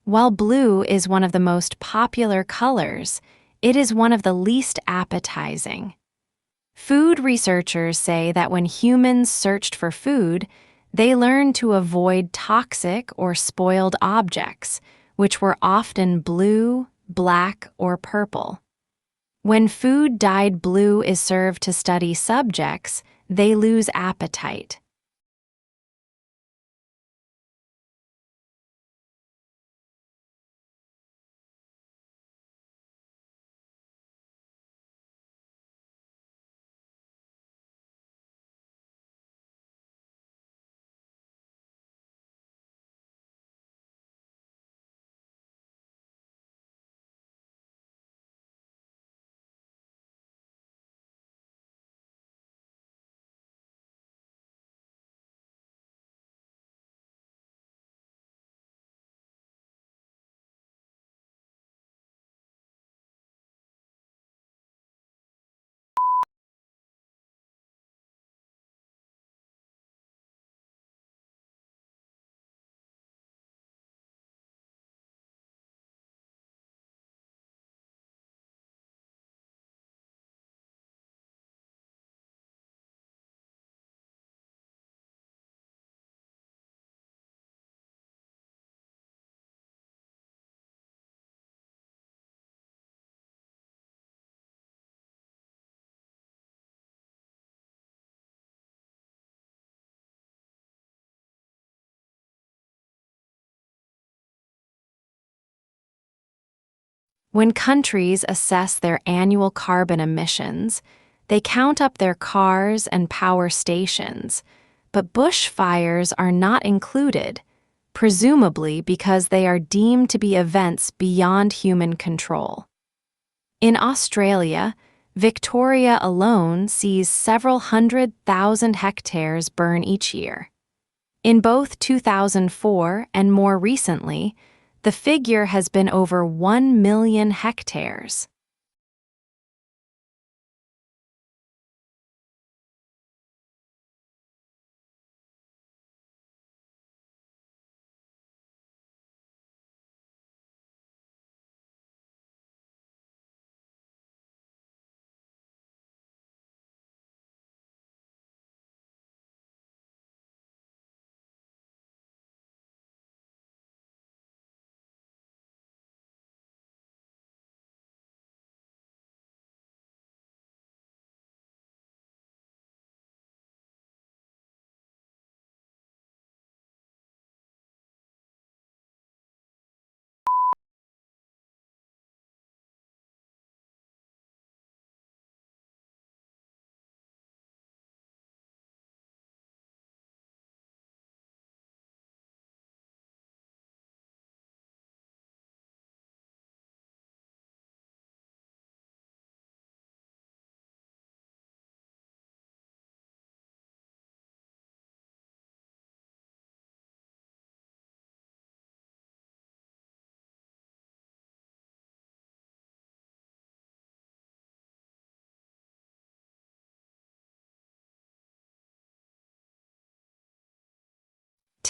While blue is one of the most popular colors, it is one of the least appetizing. Food researchers say that when humans searched for food, they learned to avoid toxic or spoiled objects, which were often blue, black, or purple. When food dyed blue is served to study subjects, they lose appetite. When countries assess their annual carbon emissions, they count up their cars and power stations, but bushfires are not included, presumably because they are deemed to be events beyond human control. In Australia, Victoria alone sees several 100,000 hectares burn each year. In both 2004 and more recently, the figure has been over 1 million hectares.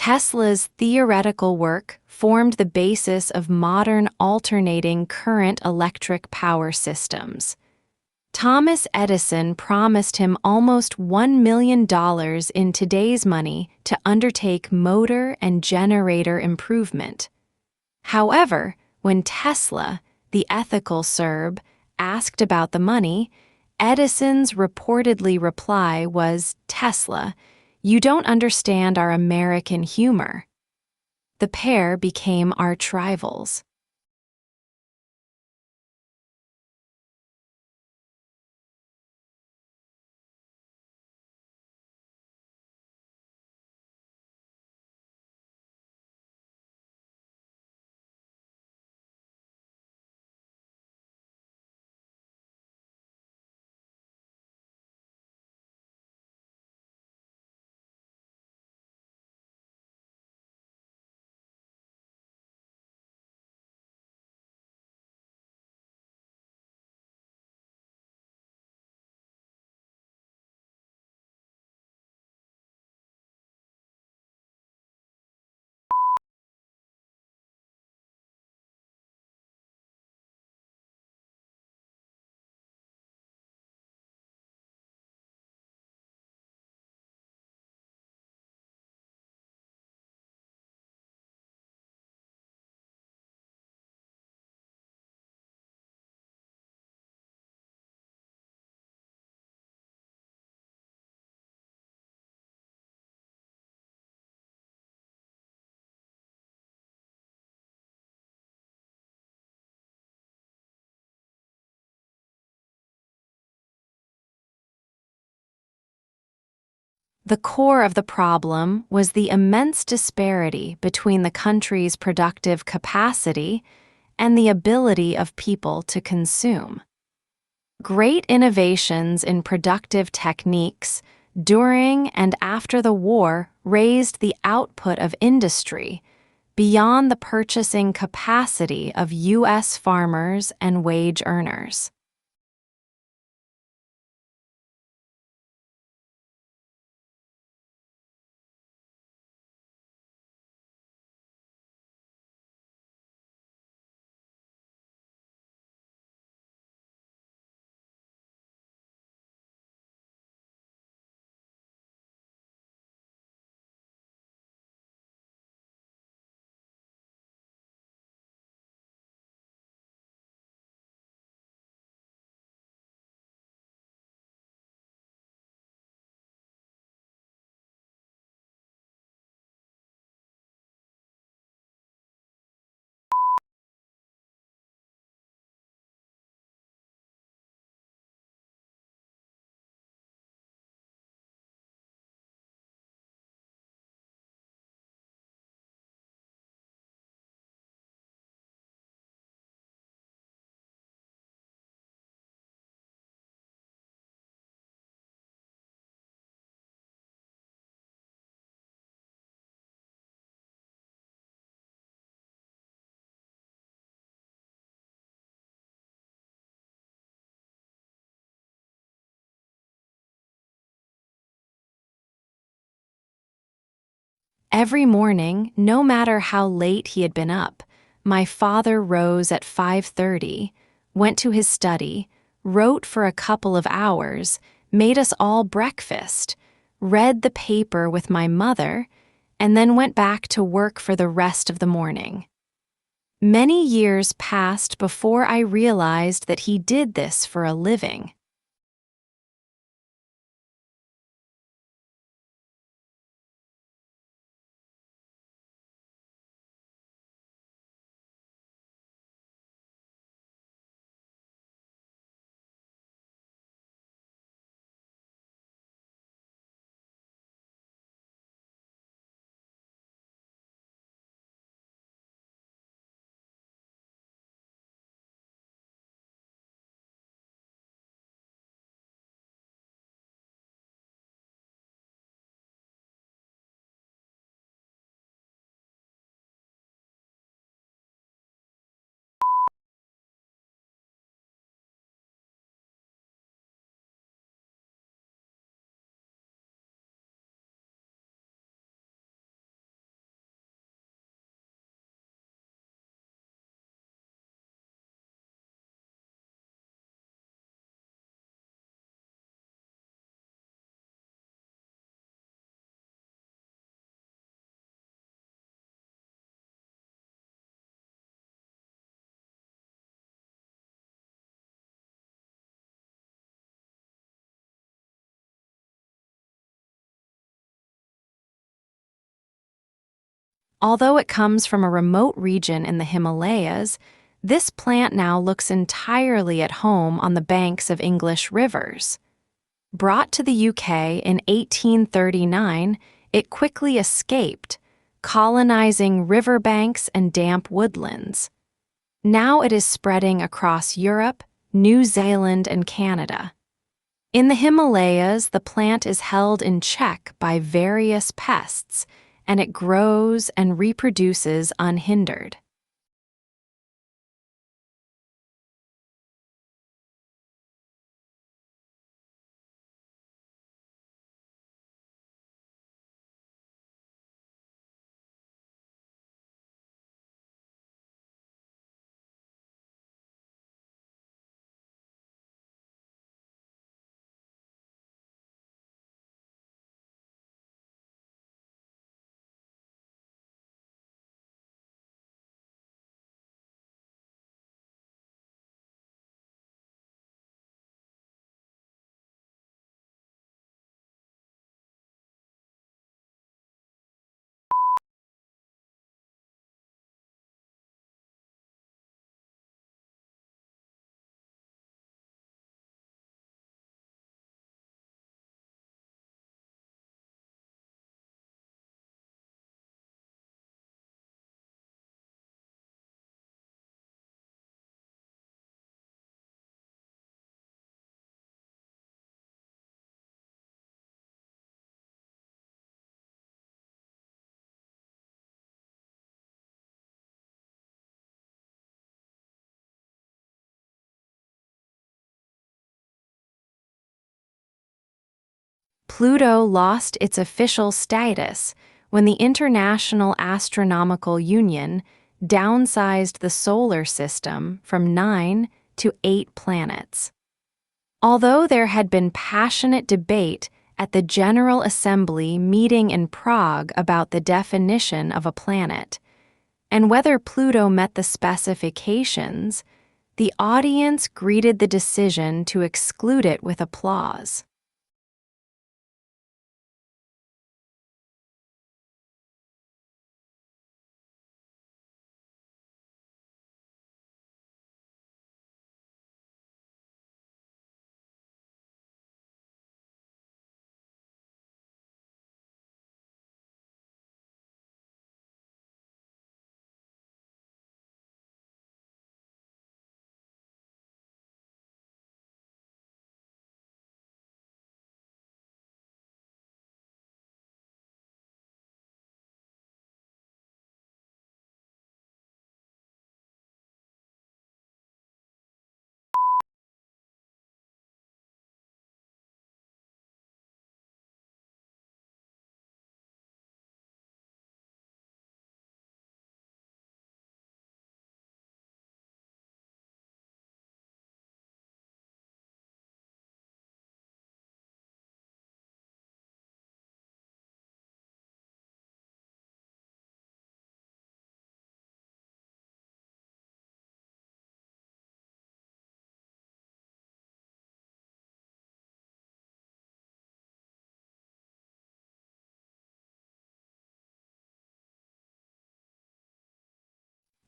Tesla's theoretical work formed the basis of modern alternating current electric power systems. Thomas Edison promised him almost $1 million in today's money to undertake motor and generator improvement. However, when Tesla, the ethical Serb, asked about the money, Edison's reportedly reply was, "Tesla, you don't understand our American humor." The pair became arch rivals. The core of the problem was the immense disparity between the country's productive capacity and the ability of people to consume. Great innovations in productive techniques during and after the war raised the output of industry beyond the purchasing capacity of U.S. farmers and wage earners. Every morning, no matter how late he had been up, my father rose at 5:30, went to his study, wrote for a couple of hours, made us all breakfast, read the paper with my mother, and then went back to work for the rest of the morning. Many years passed before I realized that he did this for a living. Although it comes from a remote region in the Himalayas, this plant now looks entirely at home on the banks of English rivers. Brought to the UK in 1839, it quickly escaped, colonizing riverbanks and damp woodlands. Now it is spreading across Europe, New Zealand, and Canada. In the Himalayas, the plant is held in check by various pests, and it grows and reproduces unhindered. Pluto lost its official status when the International Astronomical Union downsized the solar system from 9 to 8 planets. Although there had been passionate debate at the General Assembly meeting in Prague about the definition of a planet, and whether Pluto met the specifications, the audience greeted the decision to exclude it with applause.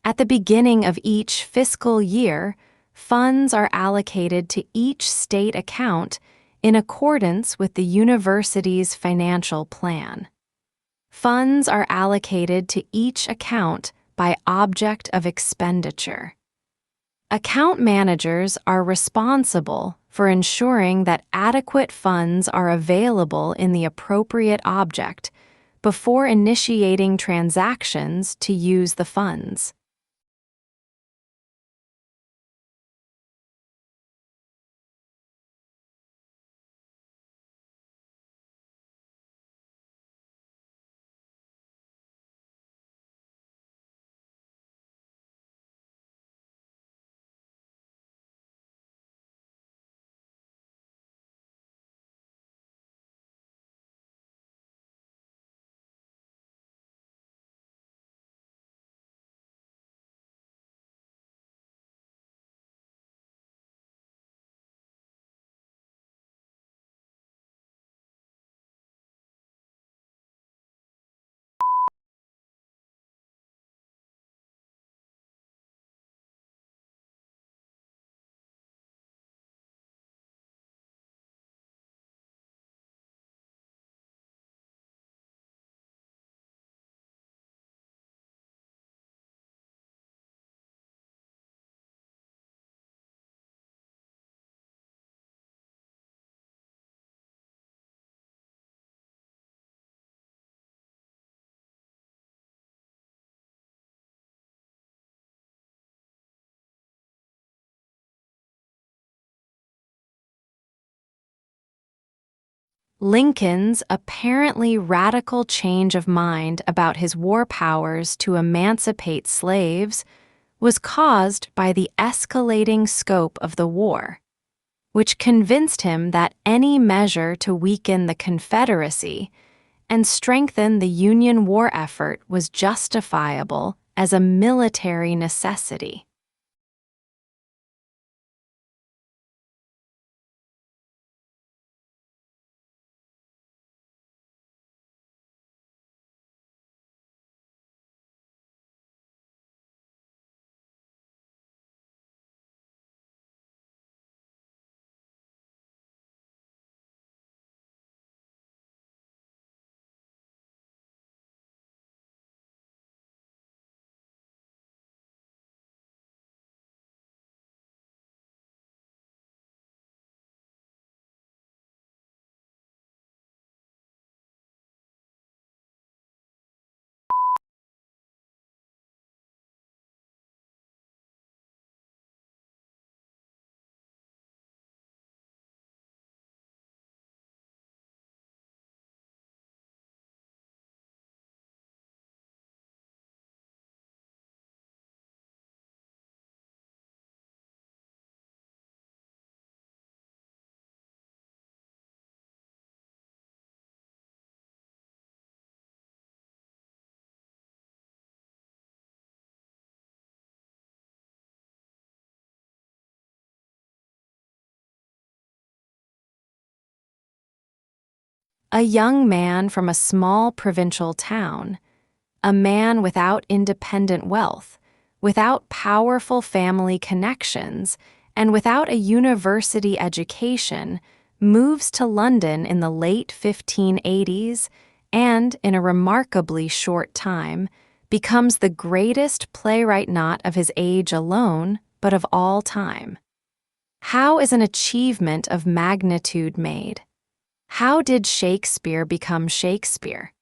At the beginning of each fiscal year, funds are allocated to each state account in accordance with the university's financial plan. Funds are allocated to each account by object of expenditure. Account managers are responsible for ensuring that adequate funds are available in the appropriate object before initiating transactions to use the funds. Lincoln's apparently radical change of mind about his war powers to emancipate slaves was caused by the escalating scope of the war, which convinced him that any measure to weaken the Confederacy and strengthen the Union war effort was justifiable as a military necessity. A young man from a small provincial town, a man without independent wealth, without powerful family connections, and without a university education, moves to London in the late 1580s and, in a remarkably short time, becomes the greatest playwright not of his age alone, but of all time. How is an achievement of magnitude made? How did Shakespeare become Shakespeare?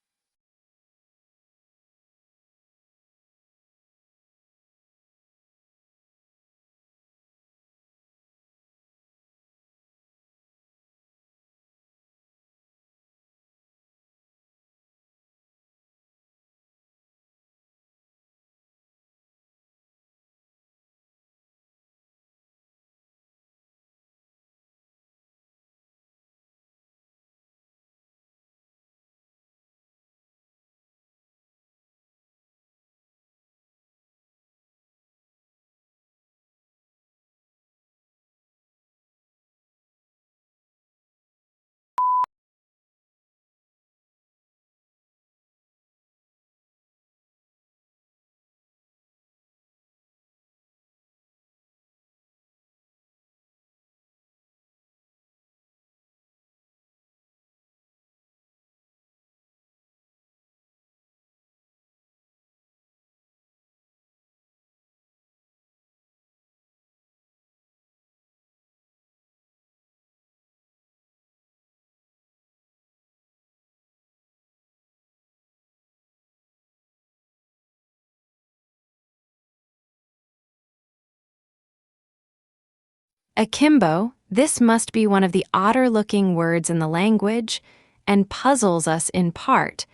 Akimbo, this must be one of the odder-looking words in the language, and puzzles us in part,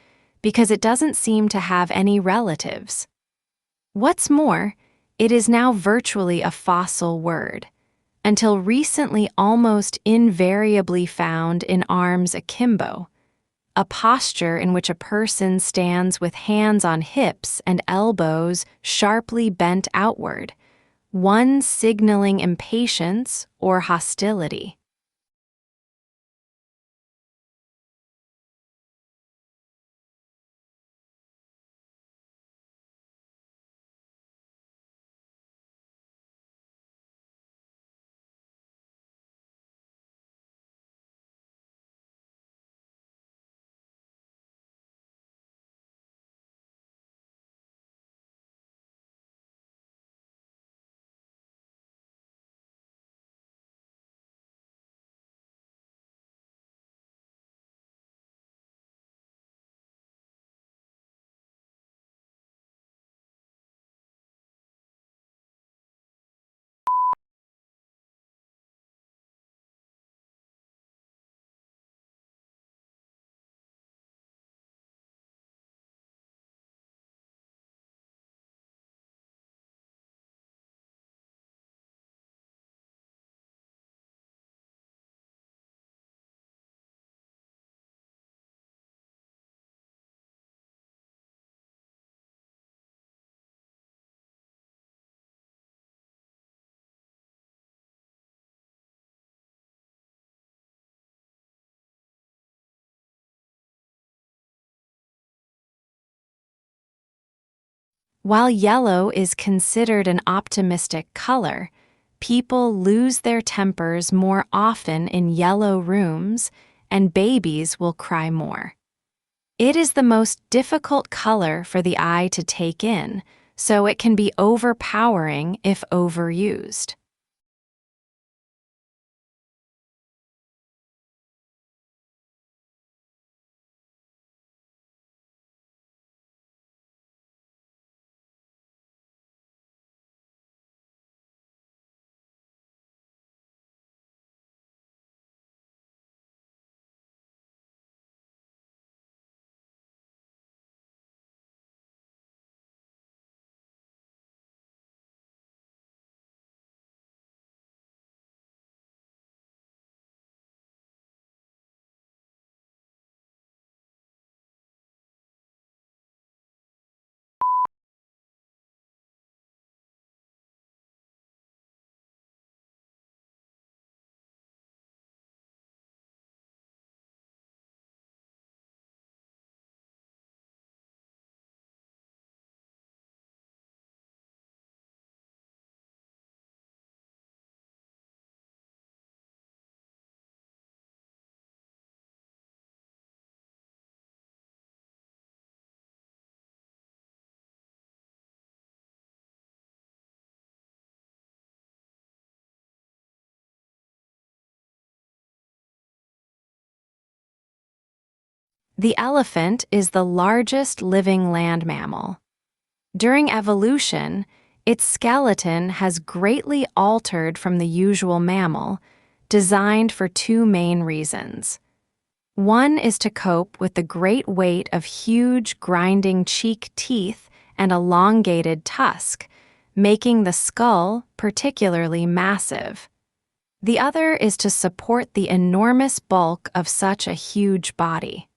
because it doesn't seem to have any relatives. What's more, it is now virtually a fossil word, until recently almost invariably found in arms akimbo, a posture in which a person stands with hands on hips and elbows sharply bent outward, one signaling impatience or hostility. While yellow is considered an optimistic color, people lose their tempers more often in yellow rooms, and babies will cry more. It is the most difficult color for the eye to take in, so it can be overpowering if overused. The elephant is the largest living land mammal. During evolution, its skeleton has greatly altered from the usual mammal, designed for two main reasons. One is to cope with the great weight of huge, grinding cheek teeth and elongated tusk, making the skull particularly massive. The other is to support the enormous bulk of such a huge body.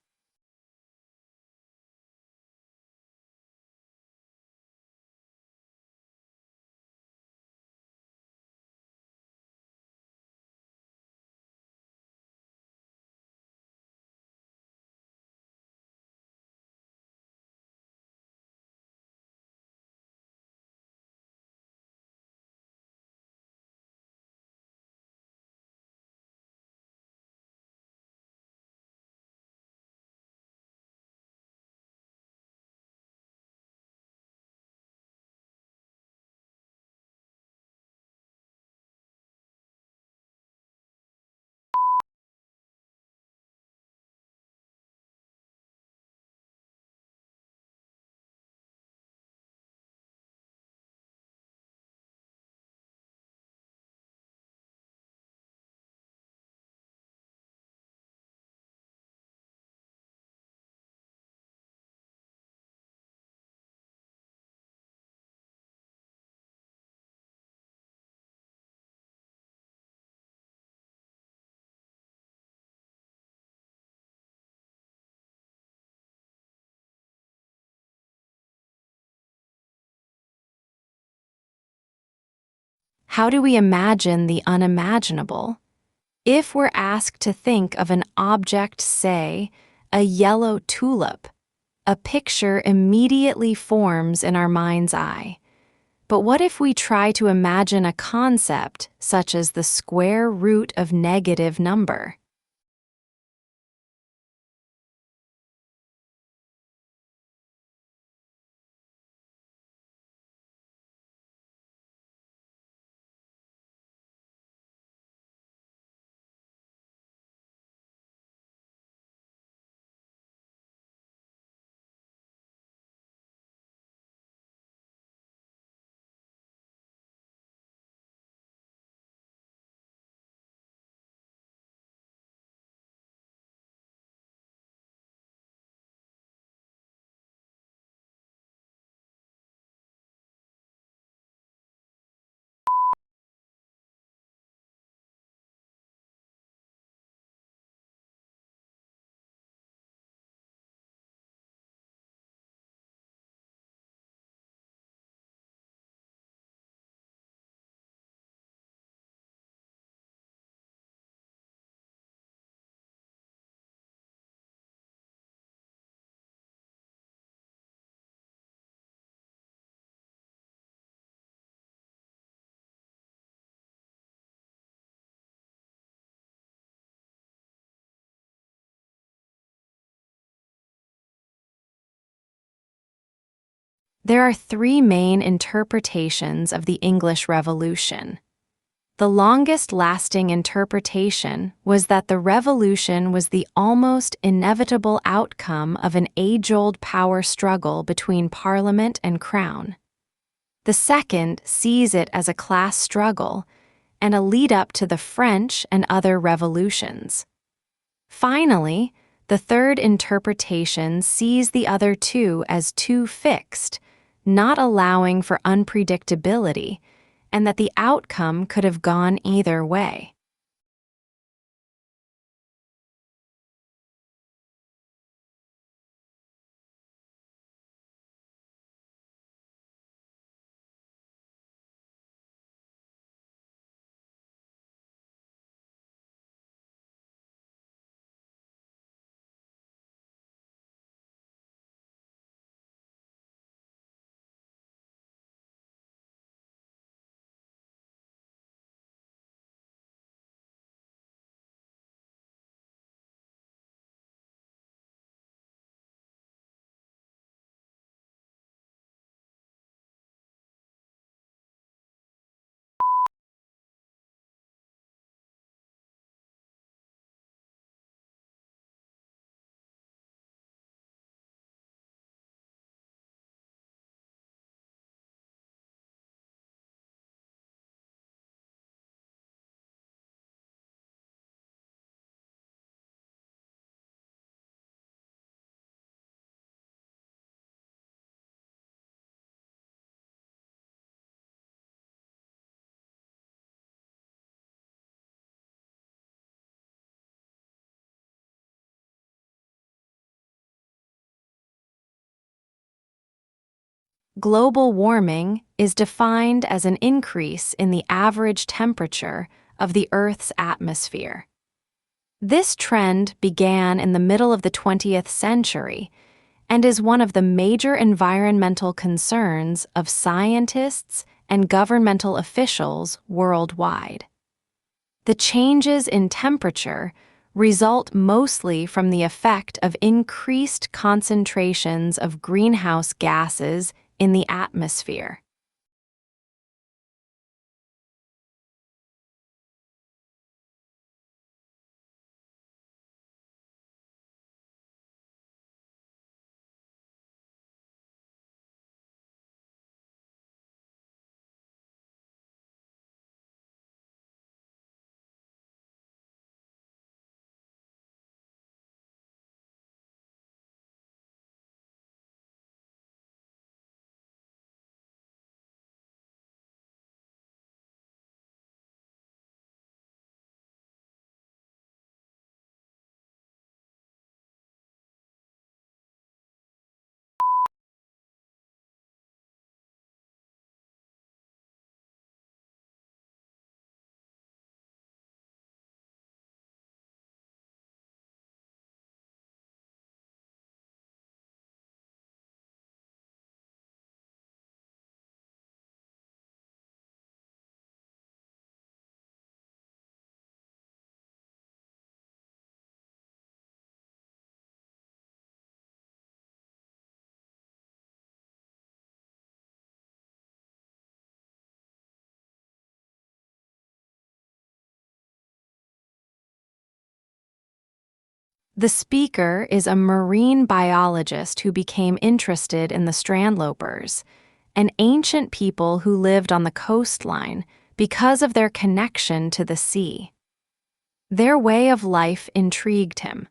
How do we imagine the unimaginable? If we're asked to think of an object, say, a yellow tulip, a picture immediately forms in our mind's eye. But what if we try to imagine a concept such as the square root of negative number? There are three main interpretations of the English Revolution. The longest-lasting interpretation was that the revolution was the almost inevitable outcome of an age-old power struggle between Parliament and Crown. The second sees it as a class struggle and a lead-up to the French and other revolutions. Finally, the third interpretation sees the other two as too fixed, not allowing for unpredictability, and that the outcome could have gone either way. global warming is defined as an increase in the average temperature of the Earth's atmosphere. This trend began in the middle of the 20th century and is one of the major environmental concerns of scientists and governmental officials worldwide. The changes in temperature result mostly from the effect of increased concentrations of greenhouse gases in the atmosphere. The speaker is a marine biologist who became interested in the strandlopers, an ancient people who lived on the coastline because of their connection to the sea. Their way of life intrigued him.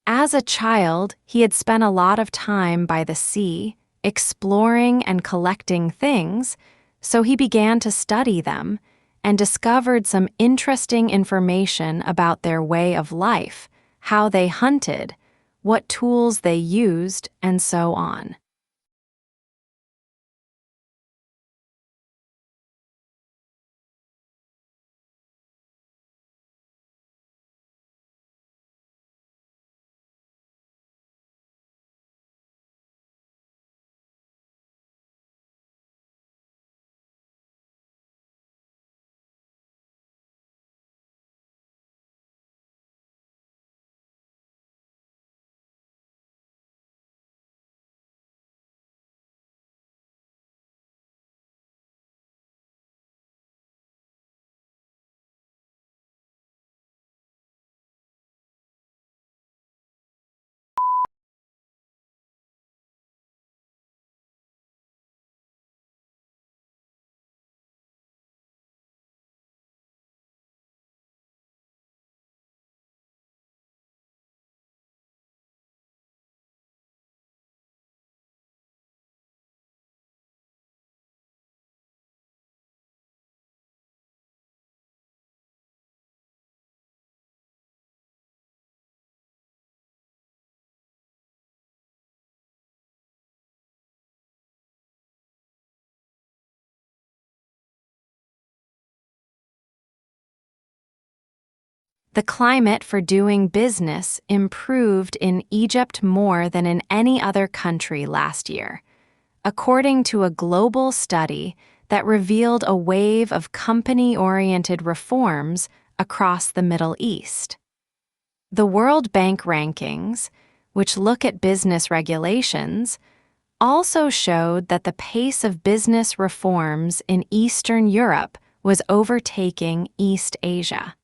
As a child, he had spent a lot of time by the sea, exploring and collecting things, so he began to study them and discovered some interesting information about their way of life, how they hunted, what tools they used, and so on. The climate for doing business improved in Egypt more than in any other country last year, according to a global study that revealed a wave of company-oriented reforms across the Middle East. The World Bank rankings, which look at business regulations, also showed that the pace of business reforms in Eastern Europe was overtaking East Asia.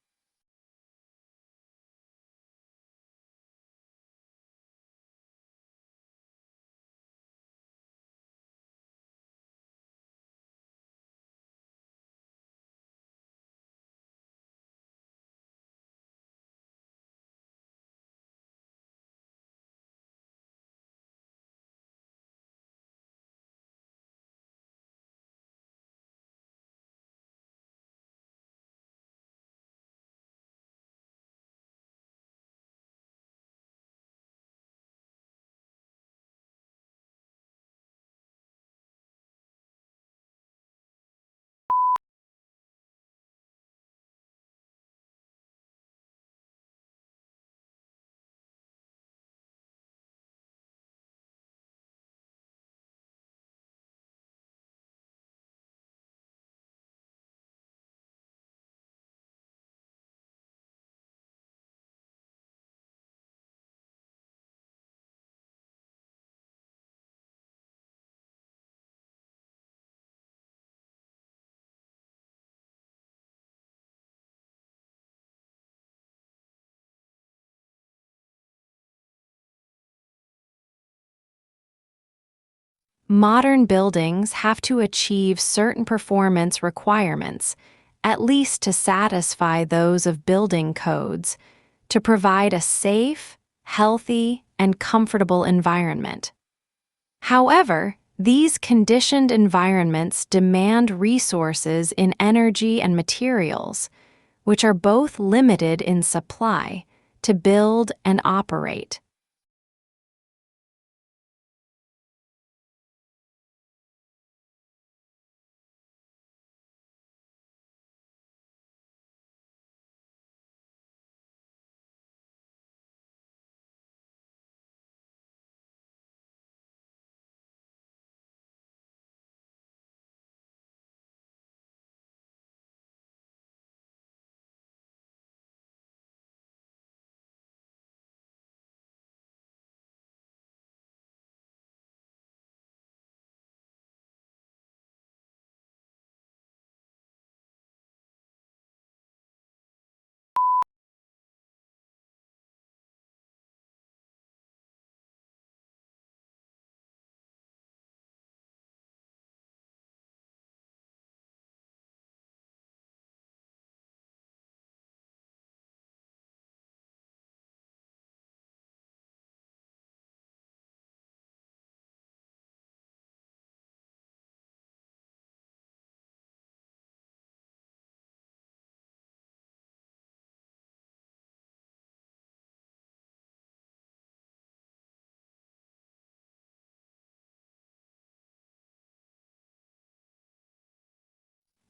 modern buildings have to achieve certain performance requirements, at least to satisfy those of building codes, to provide a safe, healthy, and comfortable environment. However, these conditioned environments demand resources in energy and materials, which are both limited in supply, to build and operate.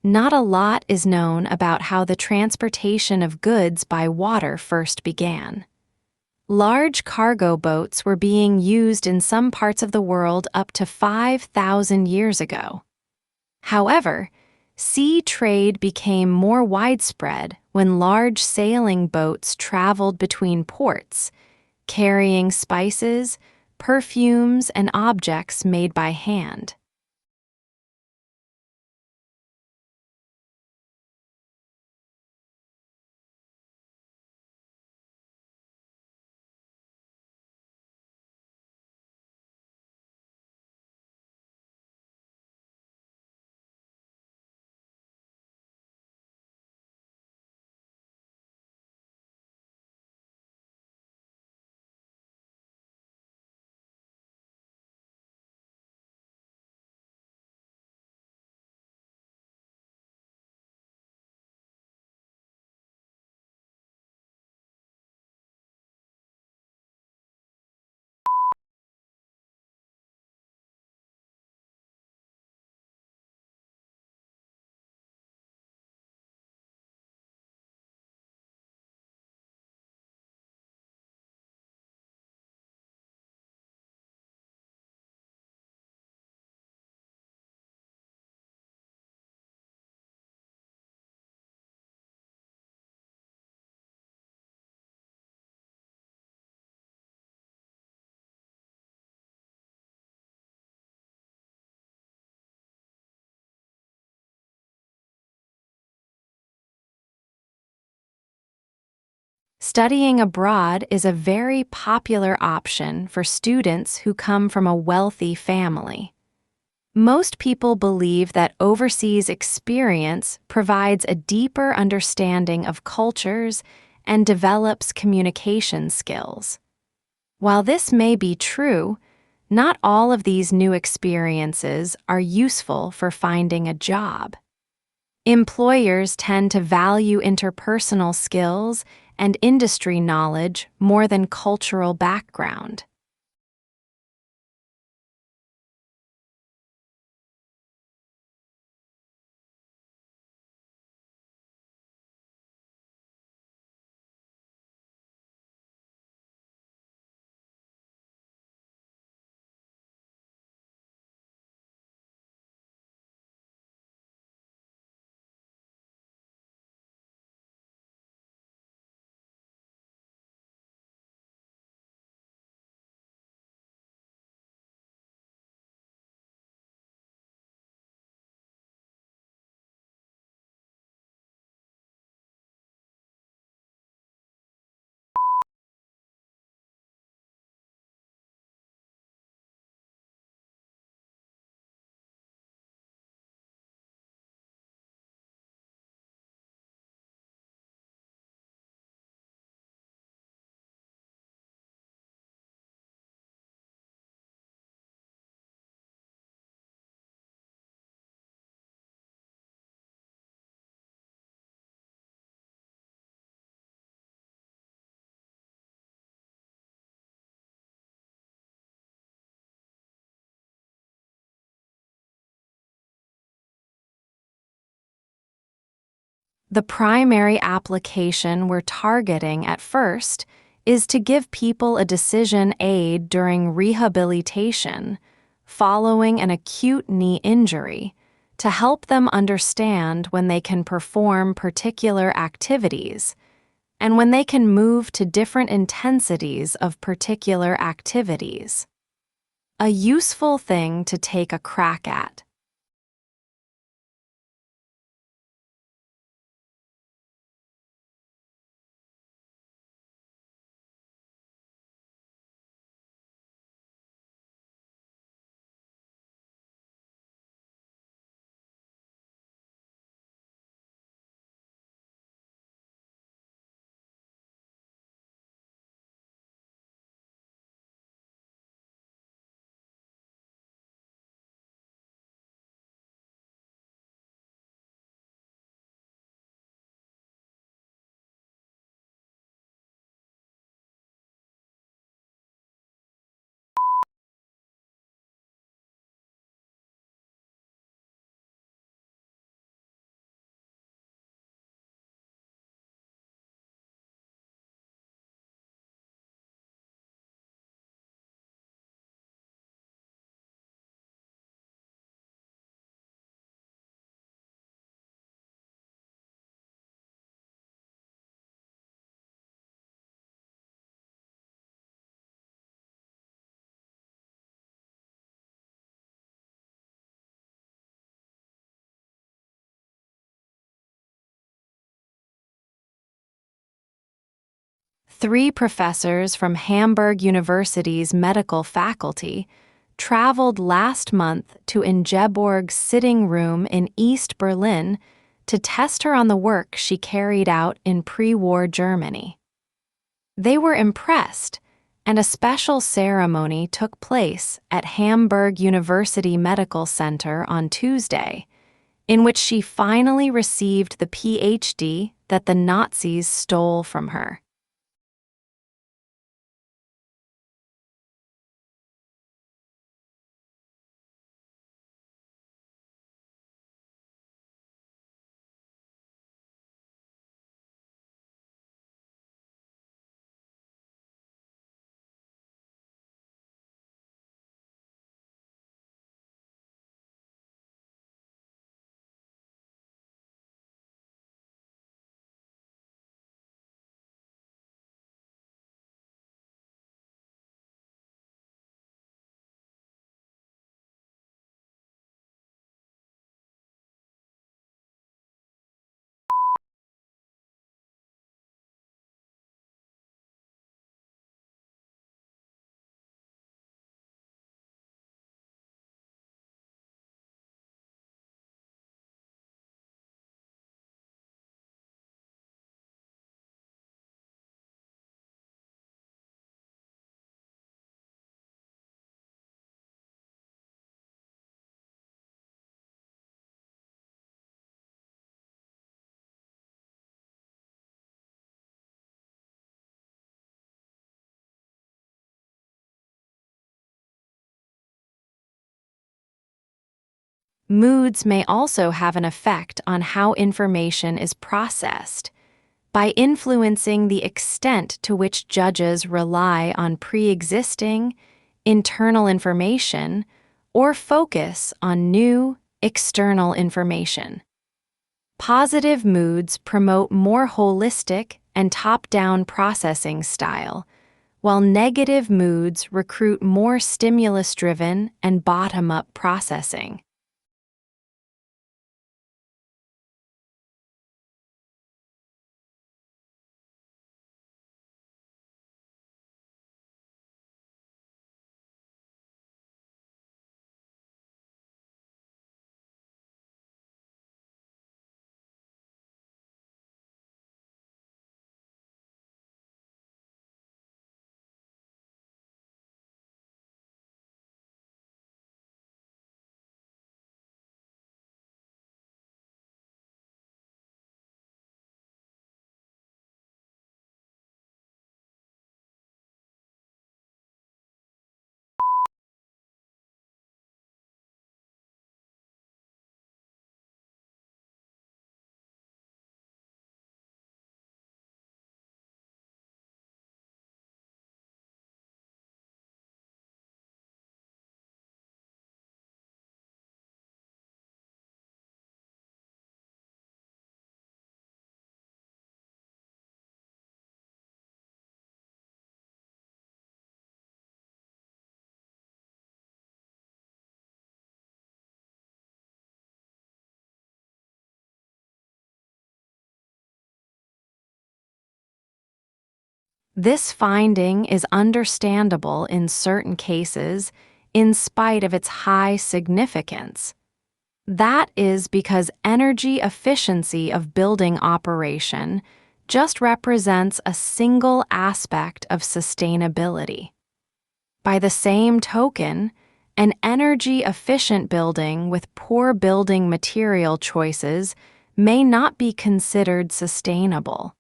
Not a lot is known about how the transportation of goods by water first began. Large cargo boats were being used in some parts of the world up to 5,000 years ago. However, sea trade became more widespread when large sailing boats traveled between ports, carrying spices, perfumes, and objects made by hand. Studying abroad is a very popular option for students who come from a wealthy family. Most people believe that overseas experience provides a deeper understanding of cultures and develops communication skills. While this may be true, not all of these new experiences are useful for finding a job. Employers tend to value interpersonal skills and industry knowledge more than cultural background. The primary application we're targeting at first is to give people a decision aid during rehabilitation following an acute knee injury to help them understand when they can perform particular activities and when they can move to different intensities of particular activities. A useful thing to take a crack at. Three professors from Hamburg University's medical faculty traveled last month to Ingeborg's sitting room in East Berlin to test her on the work she carried out in pre-war Germany. They were impressed, and a special ceremony took place at Hamburg University Medical Center on Tuesday, in which she finally received the PhD that the Nazis stole from her. Moods may also have an effect on how information is processed by influencing the extent to which judges rely on pre-existing, internal information or focus on new, external information. Positive moods promote more holistic and top-down processing style, while negative moods recruit more stimulus-driven and bottom-up processing. This finding is understandable in certain cases, in spite of its high significance. That is because energy efficiency of building operation just represents a single aspect of sustainability. By the same token, an energy-efficient building with poor building material choices may not be considered sustainable.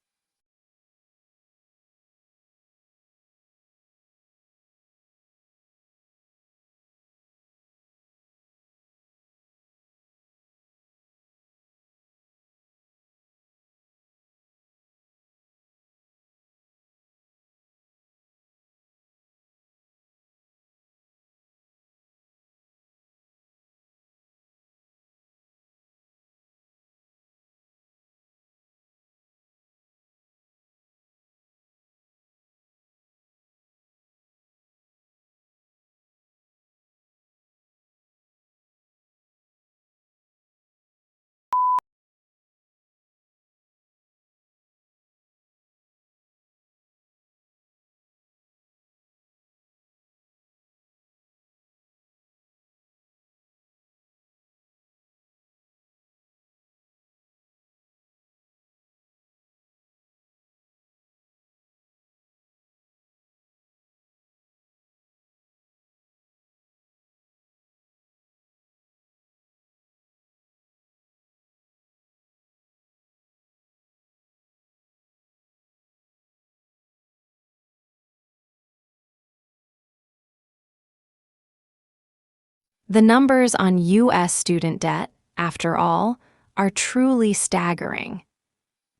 The numbers on U.S. student debt, after all, are truly staggering.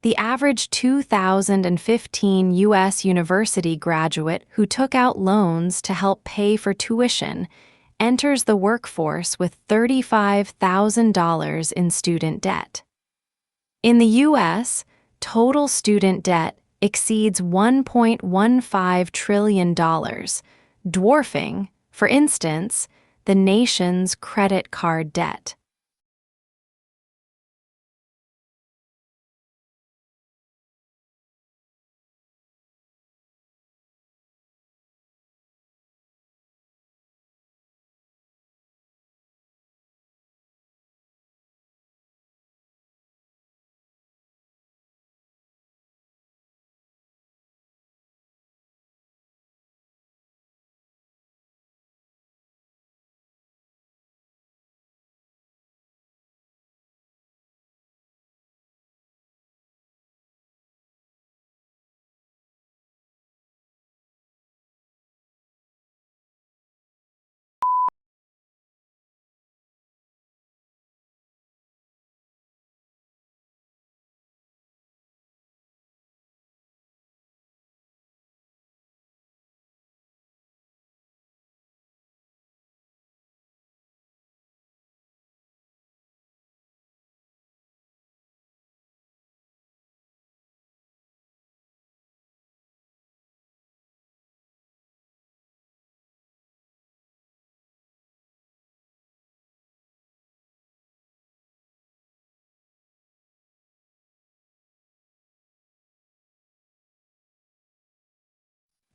The average 2015 U.S. university graduate who took out loans to help pay for tuition enters the workforce with $35,000 in student debt. In the U.S., total student debt exceeds $1.15 trillion, dwarfing, for instance, the nation's credit card debt.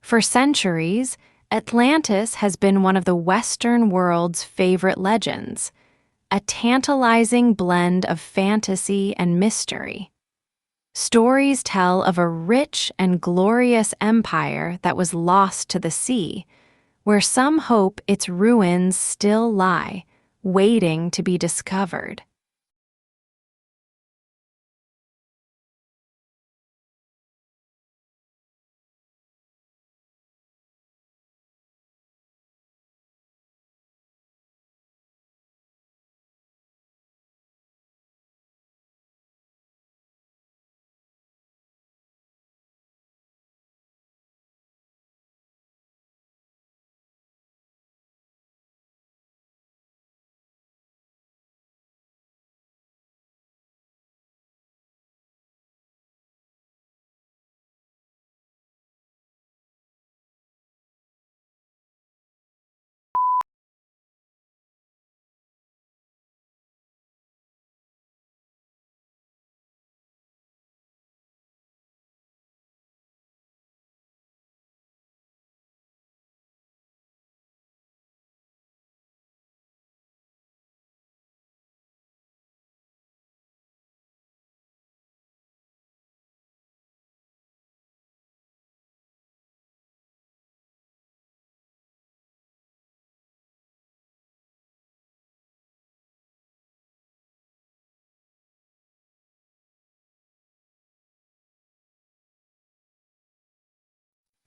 For centuries, Atlantis has been one of the Western world's favorite legends, a tantalizing blend of fantasy and mystery. Stories tell of a rich and glorious empire that was lost to the sea, where some hope its ruins still lie, waiting to be discovered.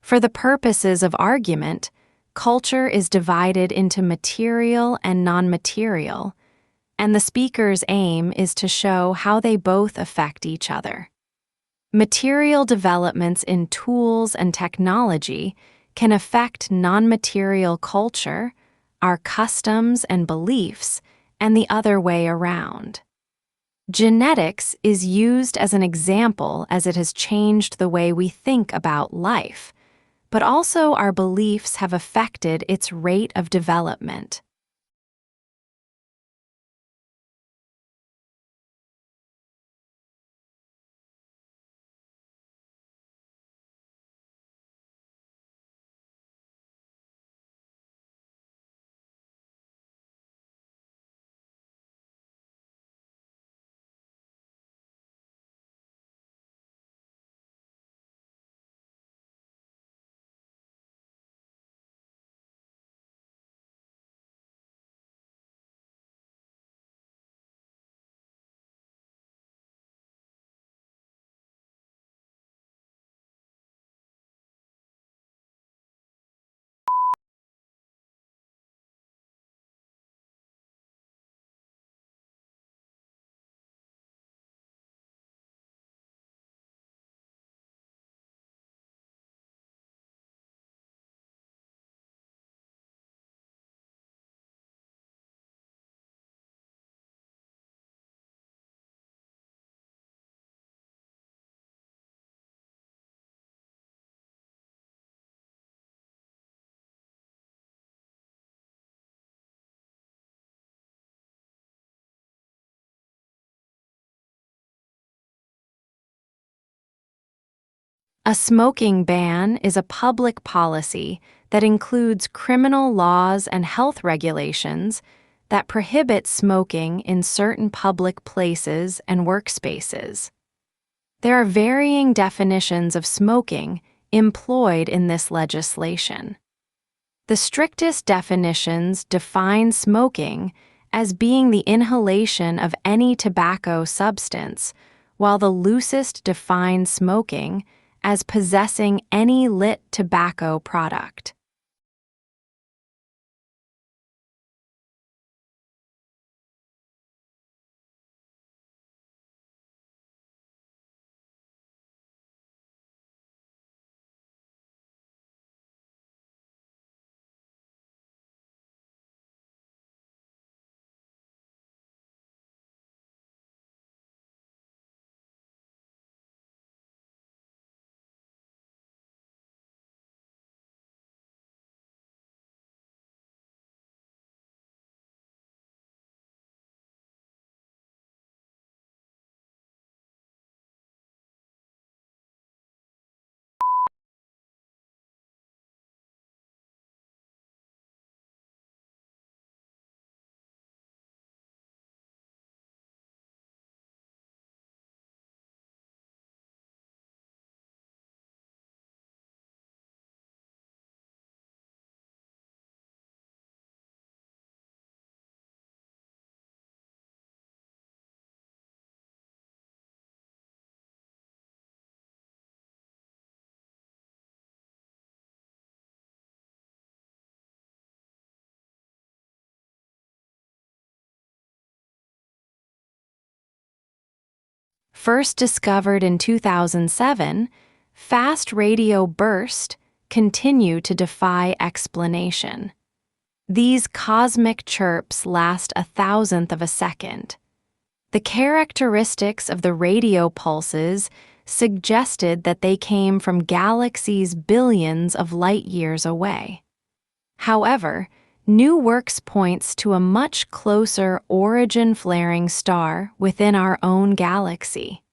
For the purposes of argument, culture is divided into material and non-material, and the speaker's aim is to show how they both affect each other. Material developments in tools and technology can affect non-material culture, our customs and beliefs, and the other way around. Genetics is used as an example as it has changed the way we think about life, but also our beliefs have affected its rate of development. A smoking ban is a public policy that includes criminal laws and health regulations that prohibit smoking in certain public places and workspaces. There are varying definitions of smoking employed in this legislation. The strictest definitions define smoking as being the inhalation of any tobacco substance, while the loosest define smoking as possessing any lit tobacco product. First discovered in 2007, fast radio bursts continue to defy explanation. These cosmic chirps last 1,000th of a second. The characteristics of the radio pulses suggested that they came from galaxies billions of light years away. However, new works points to a much closer origin-flaring star within our own galaxy.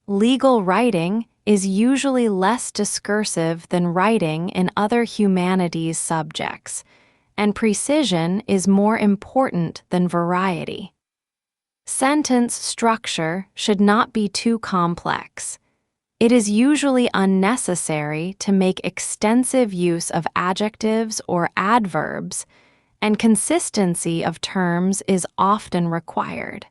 Legal writing is usually less discursive than writing in other humanities subjects, and precision is more important than variety. Sentence structure should not be too complex. It is usually unnecessary to make extensive use of adjectives or adverbs, and consistency of terms is often required.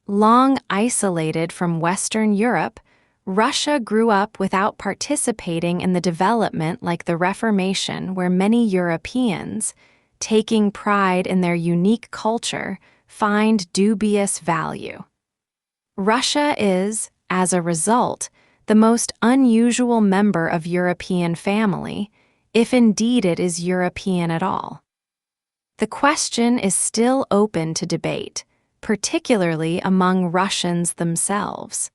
Long isolated from Western Europe, Russia grew up without participating in the development like the Reformation, where many Europeans, taking pride in their unique culture, find dubious value. Russia is, as a result, the most unusual member of European family, if indeed it is European at all. The question is still open to debate, particularly among Russians themselves.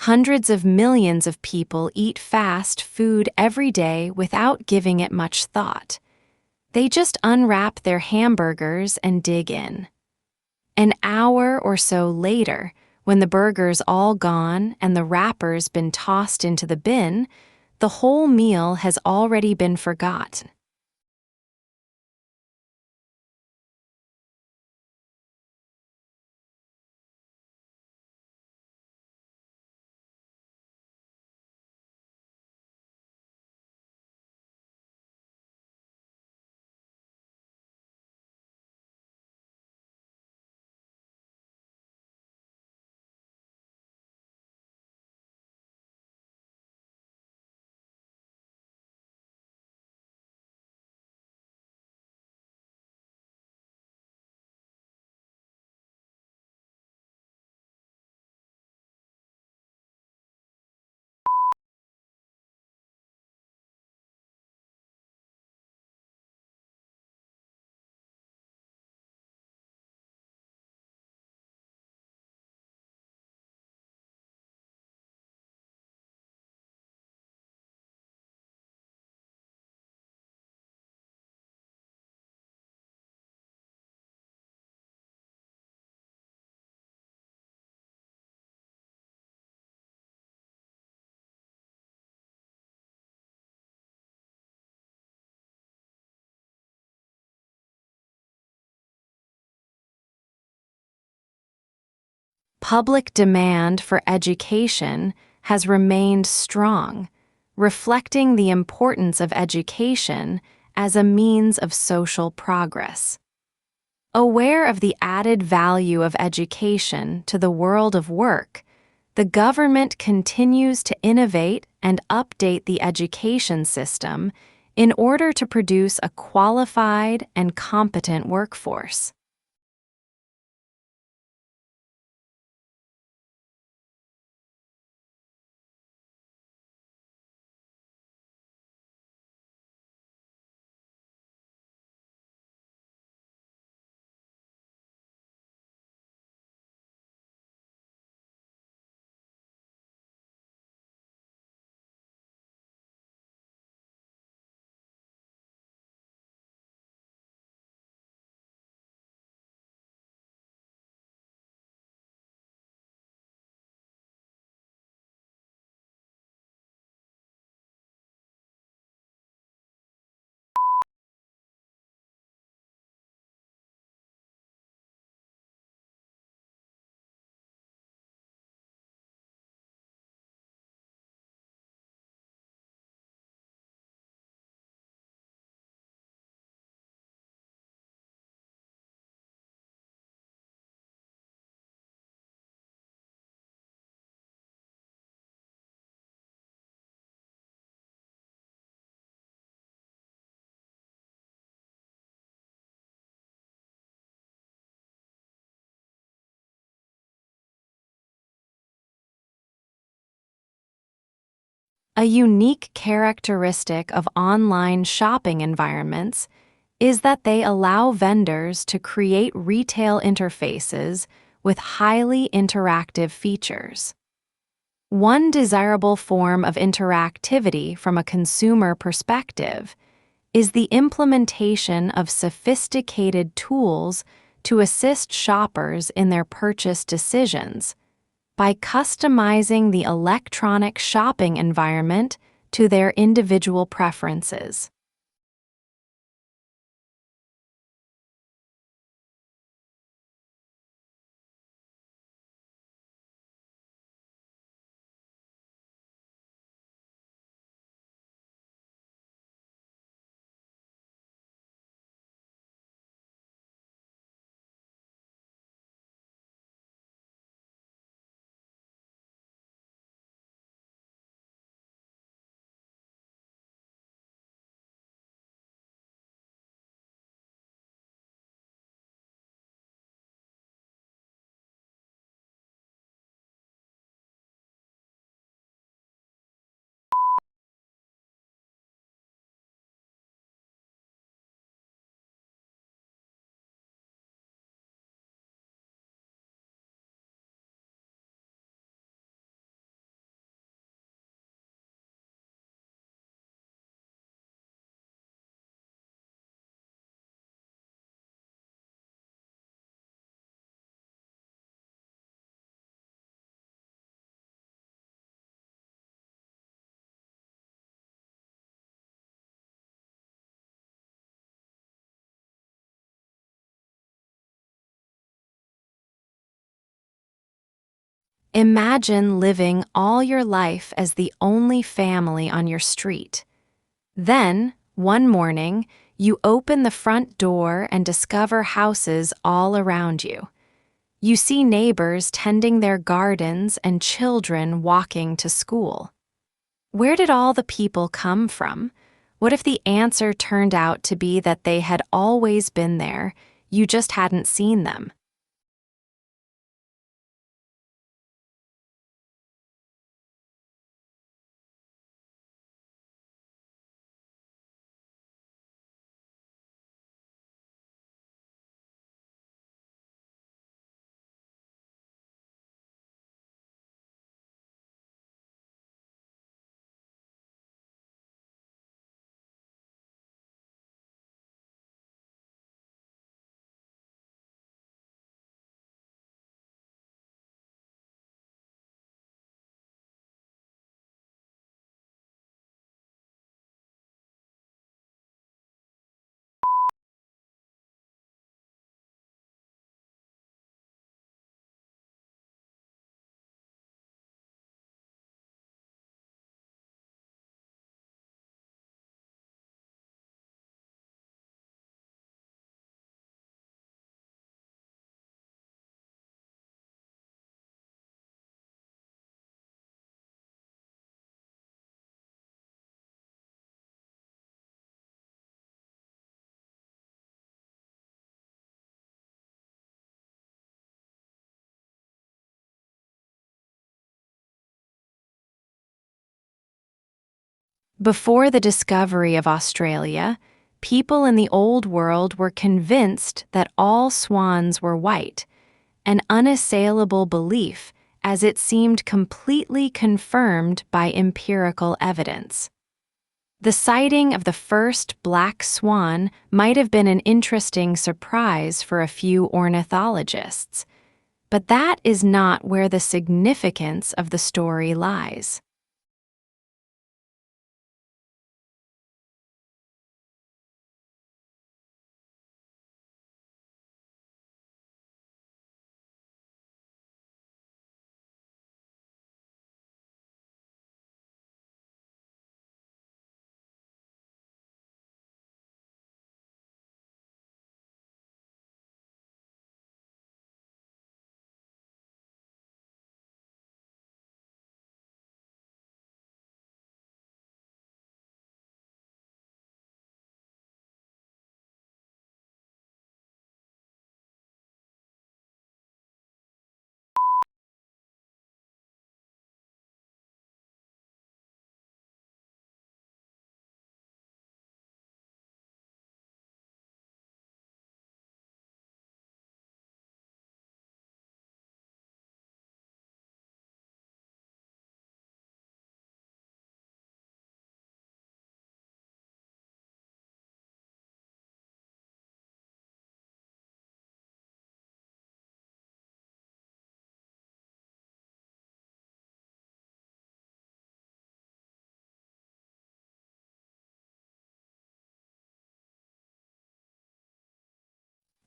Hundreds of millions of people eat fast food every day without giving it much thought. They just unwrap their hamburgers and dig in. An hour or so later, when the burger's all gone and the wrapper's been tossed into the bin, the whole meal has already been forgotten. public demand for education has remained strong, reflecting the importance of education as a means of social progress. Aware of the added value of education to the world of work, the government continues to innovate and update the education system in order to produce a qualified and competent workforce. A unique characteristic of online shopping environments is that they allow vendors to create retail interfaces with highly interactive features. One desirable form of interactivity from a consumer perspective is the implementation of sophisticated tools to assist shoppers in their purchase decisions by customizing the electronic shopping environment to their individual preferences. Imagine living all your life as the only family on your street. Then, one morning, you open the front door and discover houses all around you. You see neighbors tending their gardens and children walking to school. Where did all the people come from? What if the answer turned out to be that they had always been there, you just hadn't seen them? Before the discovery of Australia, people in the Old World were convinced that all swans were white, an unassailable belief as it seemed completely confirmed by empirical evidence. The sighting of the first black swan might have been an interesting surprise for a few ornithologists, but that is not where the significance of the story lies.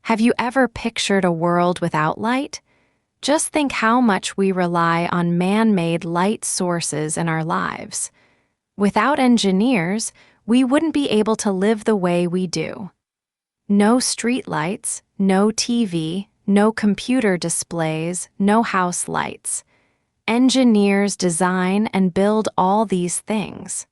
Have you ever pictured a world without light? Just think how much we rely on man-made light sources in our lives. Without engineers, we wouldn't be able to live the way we do. No streetlights, no TV, no computer displays, no house lights. Engineers design and build all these things.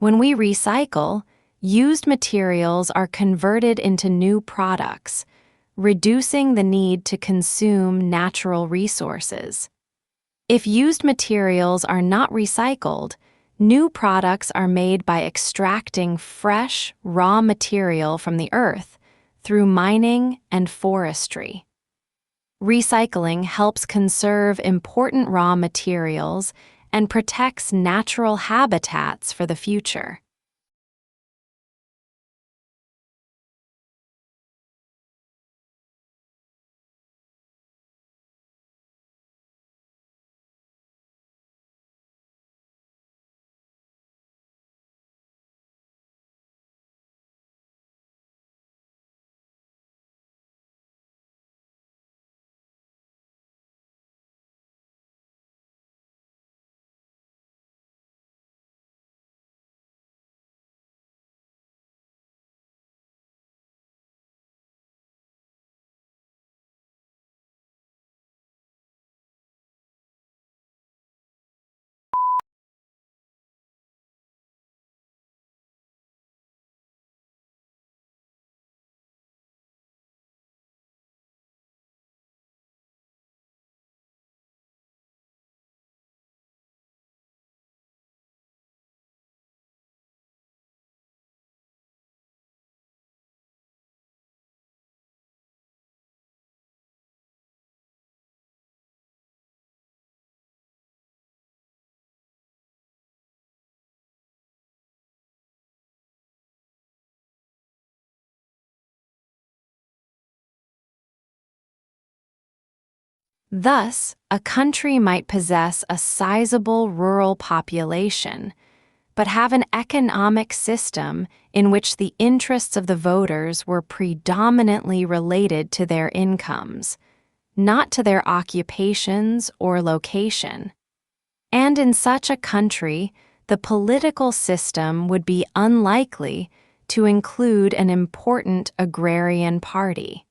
When we recycle, used materials are converted into new products, reducing the need to consume natural resources. If used materials are not recycled, new products are made by extracting fresh, raw material from the earth through mining and forestry. Recycling helps conserve important raw materials and protects natural habitats for the future. Thus, a country might possess a sizable rural population, but have an economic system in which the interests of the voters were predominantly related to their incomes, not to their occupations or location. And in such a country, the political system would be unlikely to include an important agrarian party.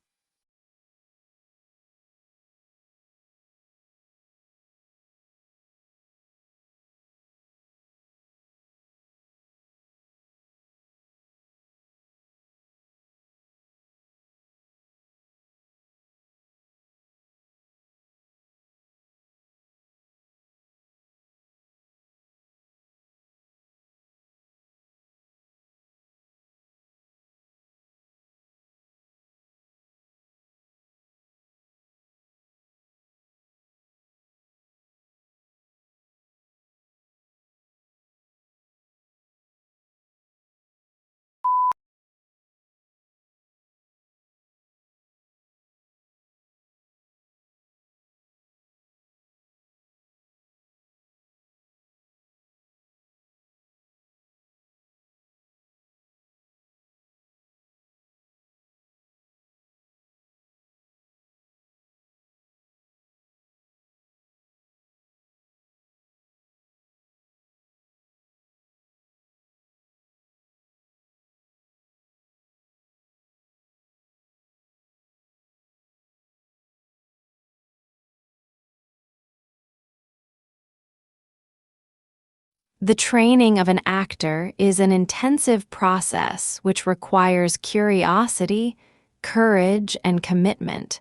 The training of an actor is an intensive process which requires curiosity, courage, and commitment.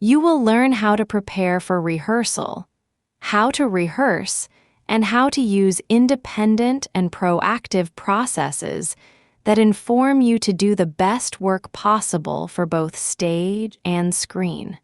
You will learn how to prepare for rehearsal, how to rehearse, and how to use independent and proactive processes that inform you to do the best work possible for both stage and screen.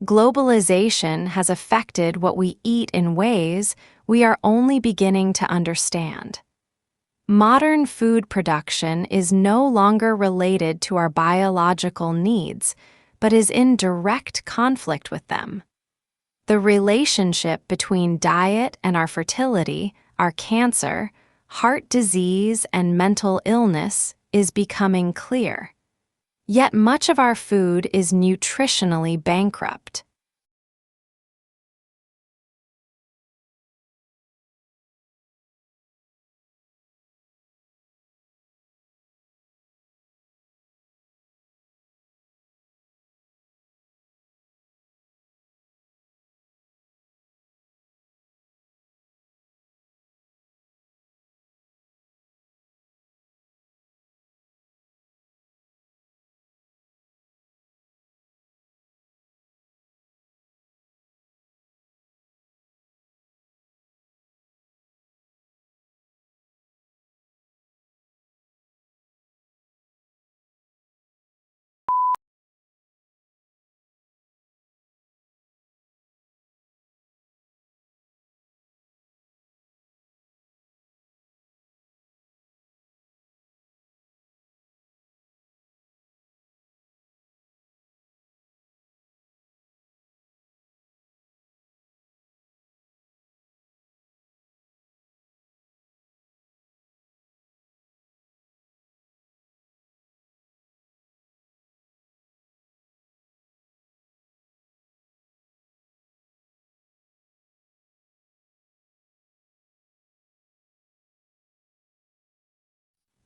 Globalization has affected what we eat in ways we are only beginning to understand. Modern food production is no longer related to our biological needs, but is in direct conflict with them. The relationship between diet and our fertility, our cancer, heart disease, and mental illness is becoming clear. Yet much of our food is nutritionally bankrupt.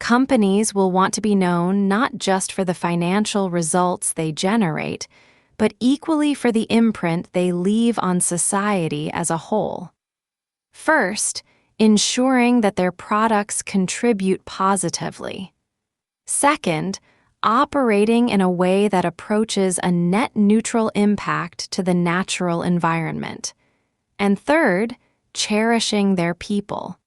Companies will want to be known not just for the financial results they generate, but equally for the imprint they leave on society as a whole. First, ensuring that their products contribute positively. Second, operating in a way that approaches a net neutral impact to the natural environment. And third, cherishing their people.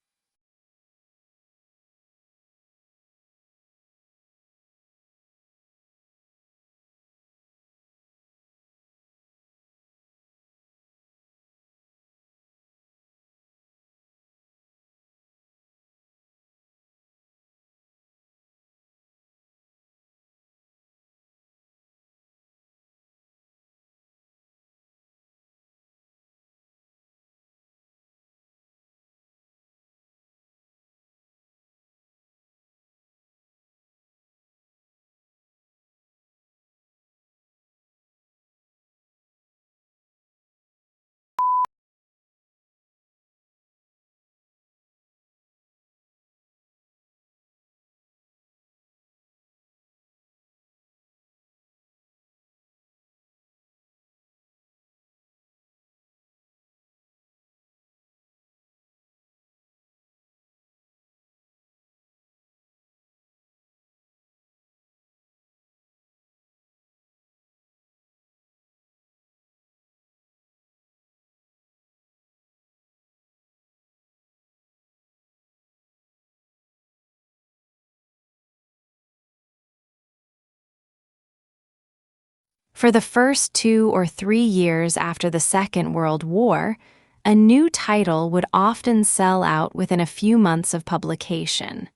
For the first 2 or 3 years after the Second World War, a new title would often sell out within a few months of publication.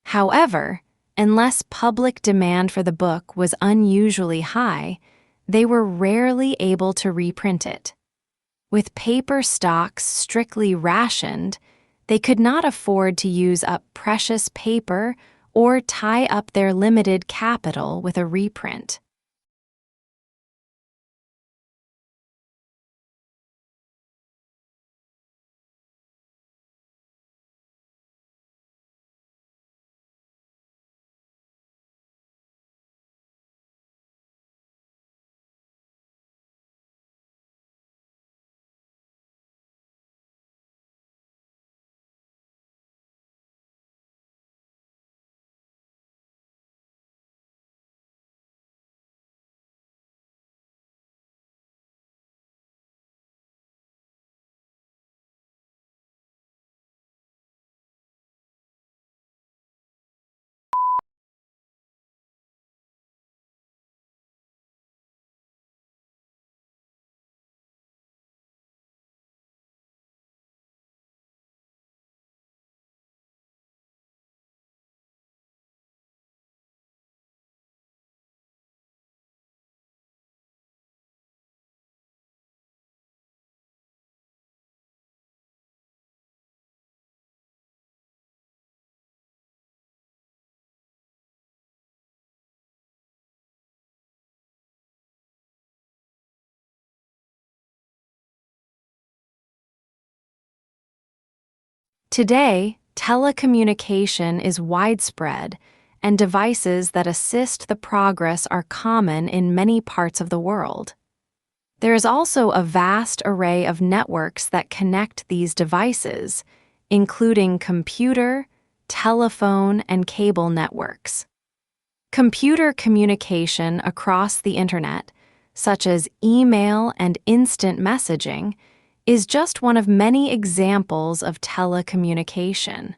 However, unless public demand for the book was unusually high, they were rarely able to reprint it. With paper stocks strictly rationed, they could not afford to use up precious paper or tie up their limited capital with a reprint. Today, telecommunication is widespread, and devices that assist the progress are common in many parts of the world. There is also a vast array of networks that connect these devices, including computer, telephone, and cable networks. Computer communication across the internet, such as email and instant messaging, is just one of many examples of telecommunication.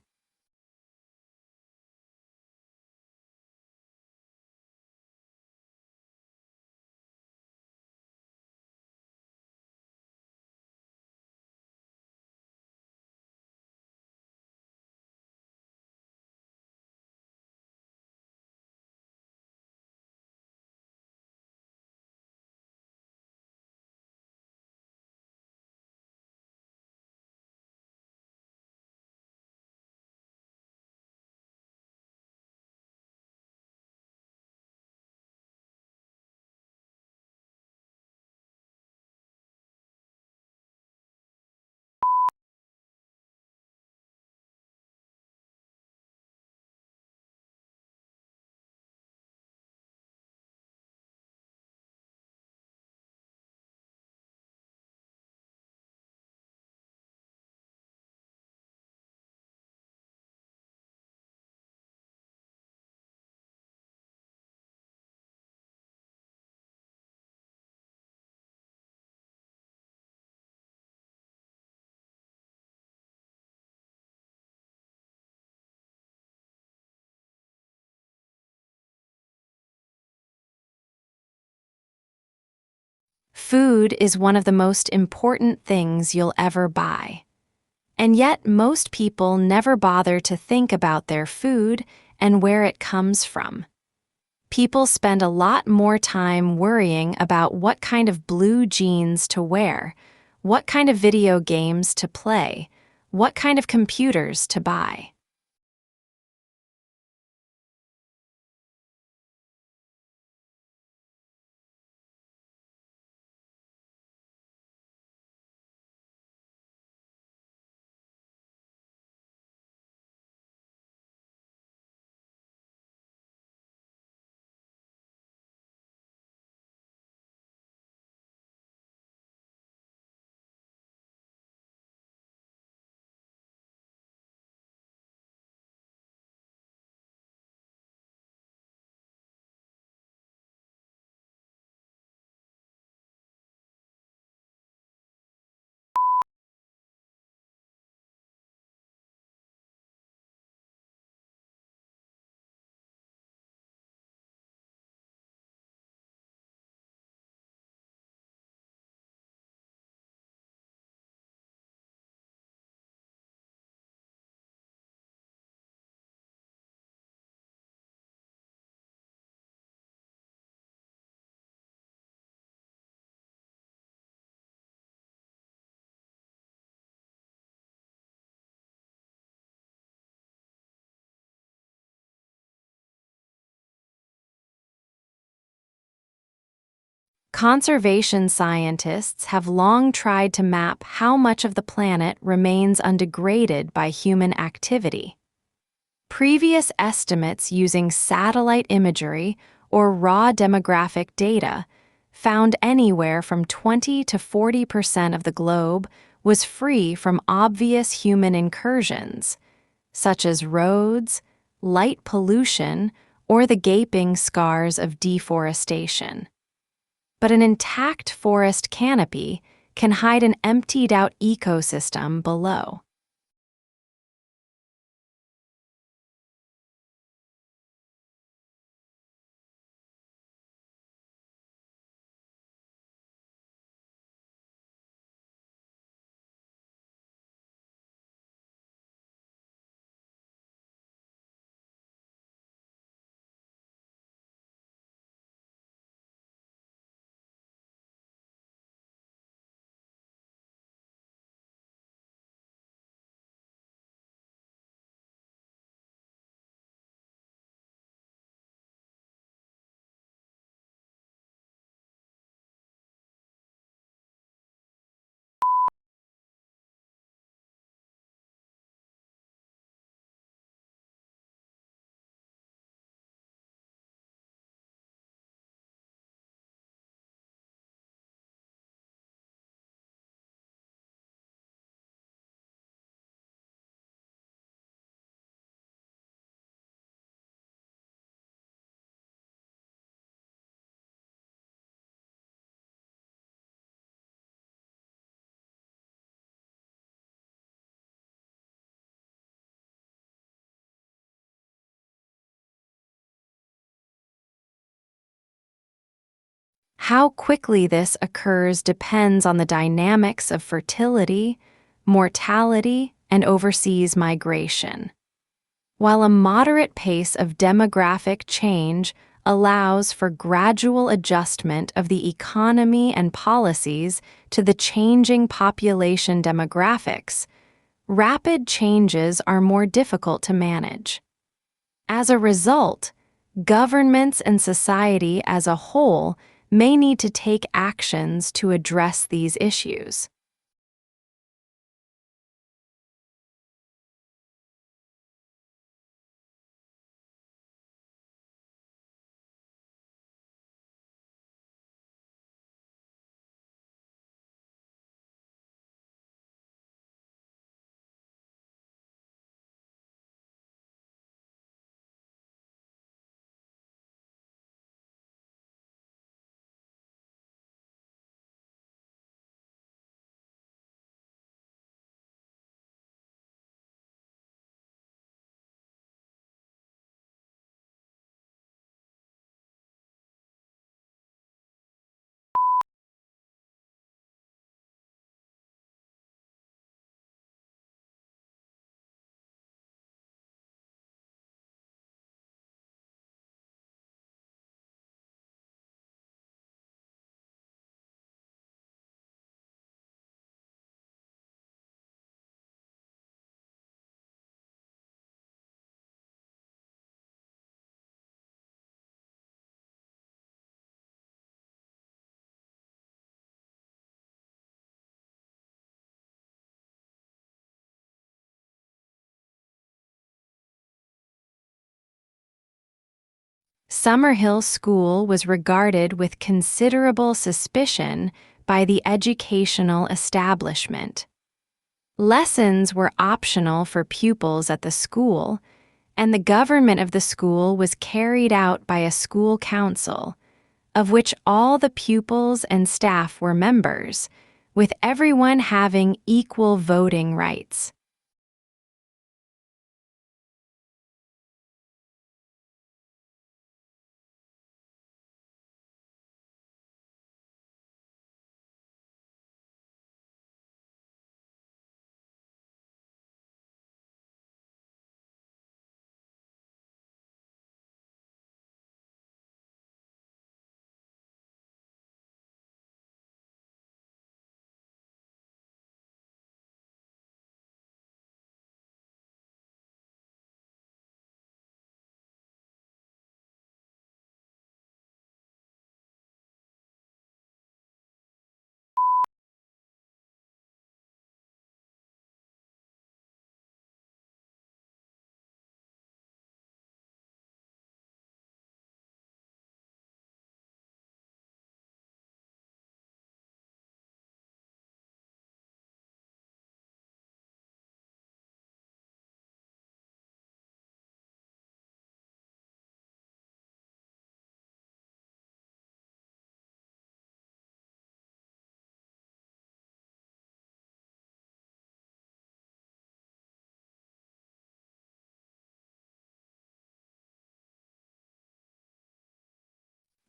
Food is one of the most important things you'll ever buy. And yet, most people never bother to think about their food and where it comes from. People spend a lot more time worrying about what kind of blue jeans to wear, what kind of video games to play, what kind of computers to buy. Conservation scientists have long tried to map how much of the planet remains undegraded by human activity. Previous estimates using satellite imagery or raw demographic data found anywhere from 20 to 40% of the globe was free from obvious human incursions, such as roads, light pollution, or the gaping scars of deforestation. But an intact forest canopy can hide an emptied-out ecosystem below. How quickly this occurs depends on the dynamics of fertility, mortality, and overseas migration. While a moderate pace of demographic change allows for gradual adjustment of the economy and policies to the changing population demographics, rapid changes are more difficult to manage. As a result, governments and society as a whole may need to take actions to address these issues. Summerhill School was regarded with considerable suspicion by the educational establishment. Lessons were optional for pupils at the school, and the government of the school was carried out by a school council, of which all the pupils and staff were members, with everyone having equal voting rights.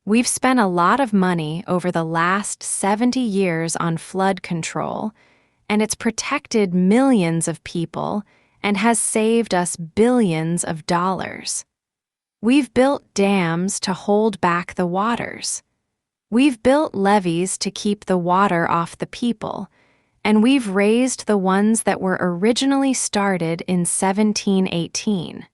We've spent a lot of money over the last 70 years on flood control, and it's protected millions of people and has saved us billions of dollars. We've built dams to hold back the waters. We've built levees to keep the water off the people, and we've raised the ones that were originally started in 1718.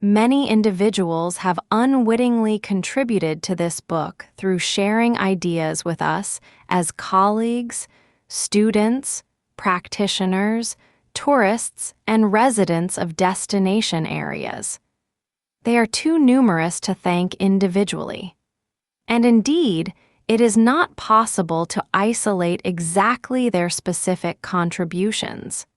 Many individuals have unwittingly contributed to this book through sharing ideas with us as colleagues, students, practitioners, tourists, and residents of destination areas. They are too numerous to thank individually. And indeed, it is not possible to isolate exactly their specific contributions.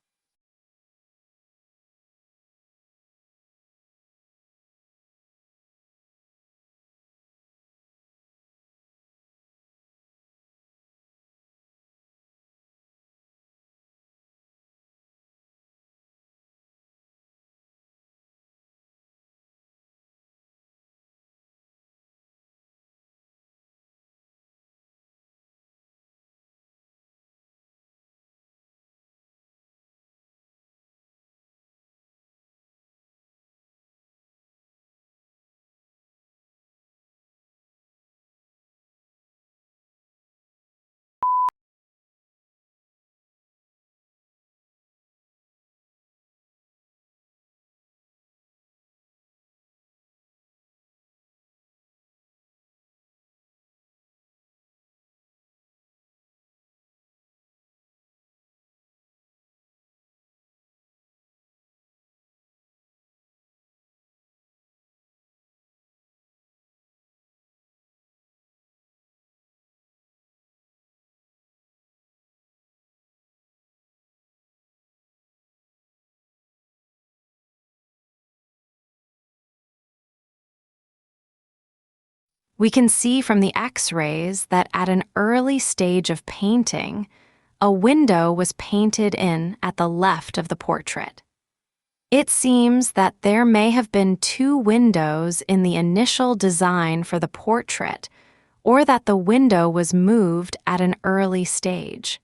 We can see from the X-rays that at an early stage of painting, a window was painted in at the left of the portrait. It seems that there may have been two windows in the initial design for the portrait, or that the window was moved at an early stage.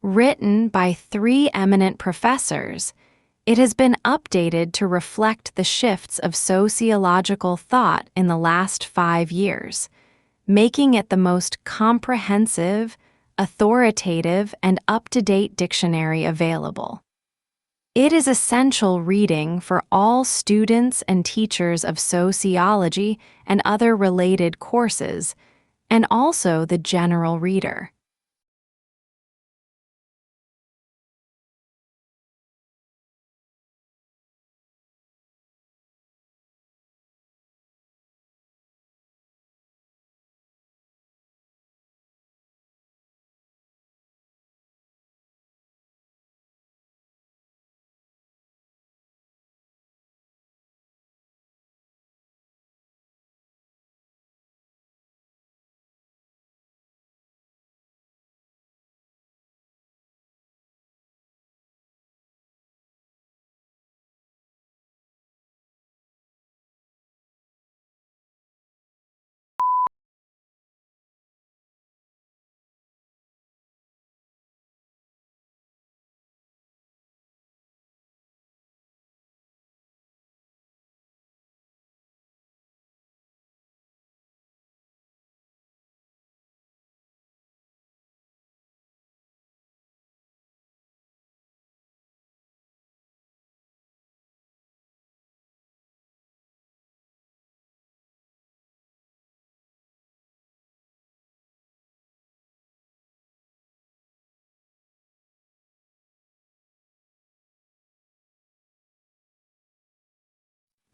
Written by 3 eminent professors, it has been updated to reflect the shifts of sociological thought in the last 5 years, making it the most comprehensive, authoritative, and up-to-date dictionary available. It is essential reading for all students and teachers of sociology and other related courses, and also the general reader.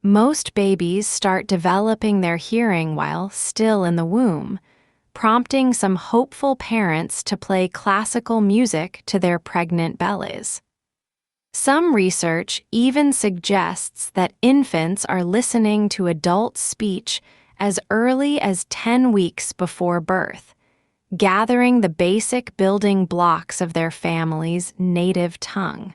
Most babies start developing their hearing while still in the womb, prompting some hopeful parents to play classical music to their pregnant bellies. Some research even suggests that infants are listening to adult speech as early as 10 weeks before birth, gathering the basic building blocks of their family's native tongue.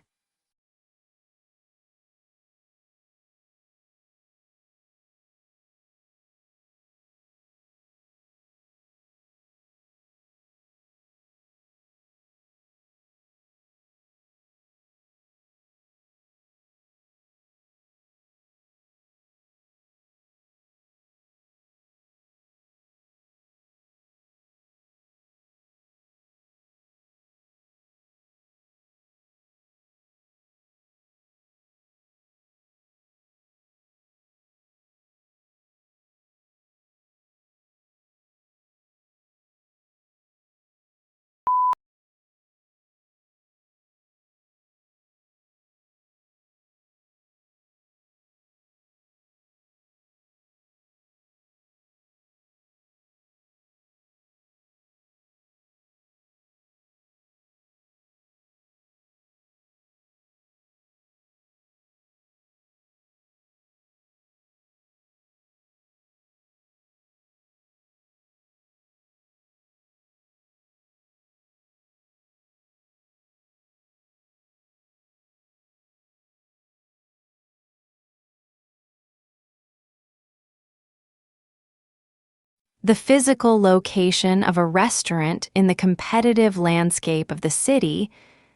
The physical location of a restaurant in the competitive landscape of the city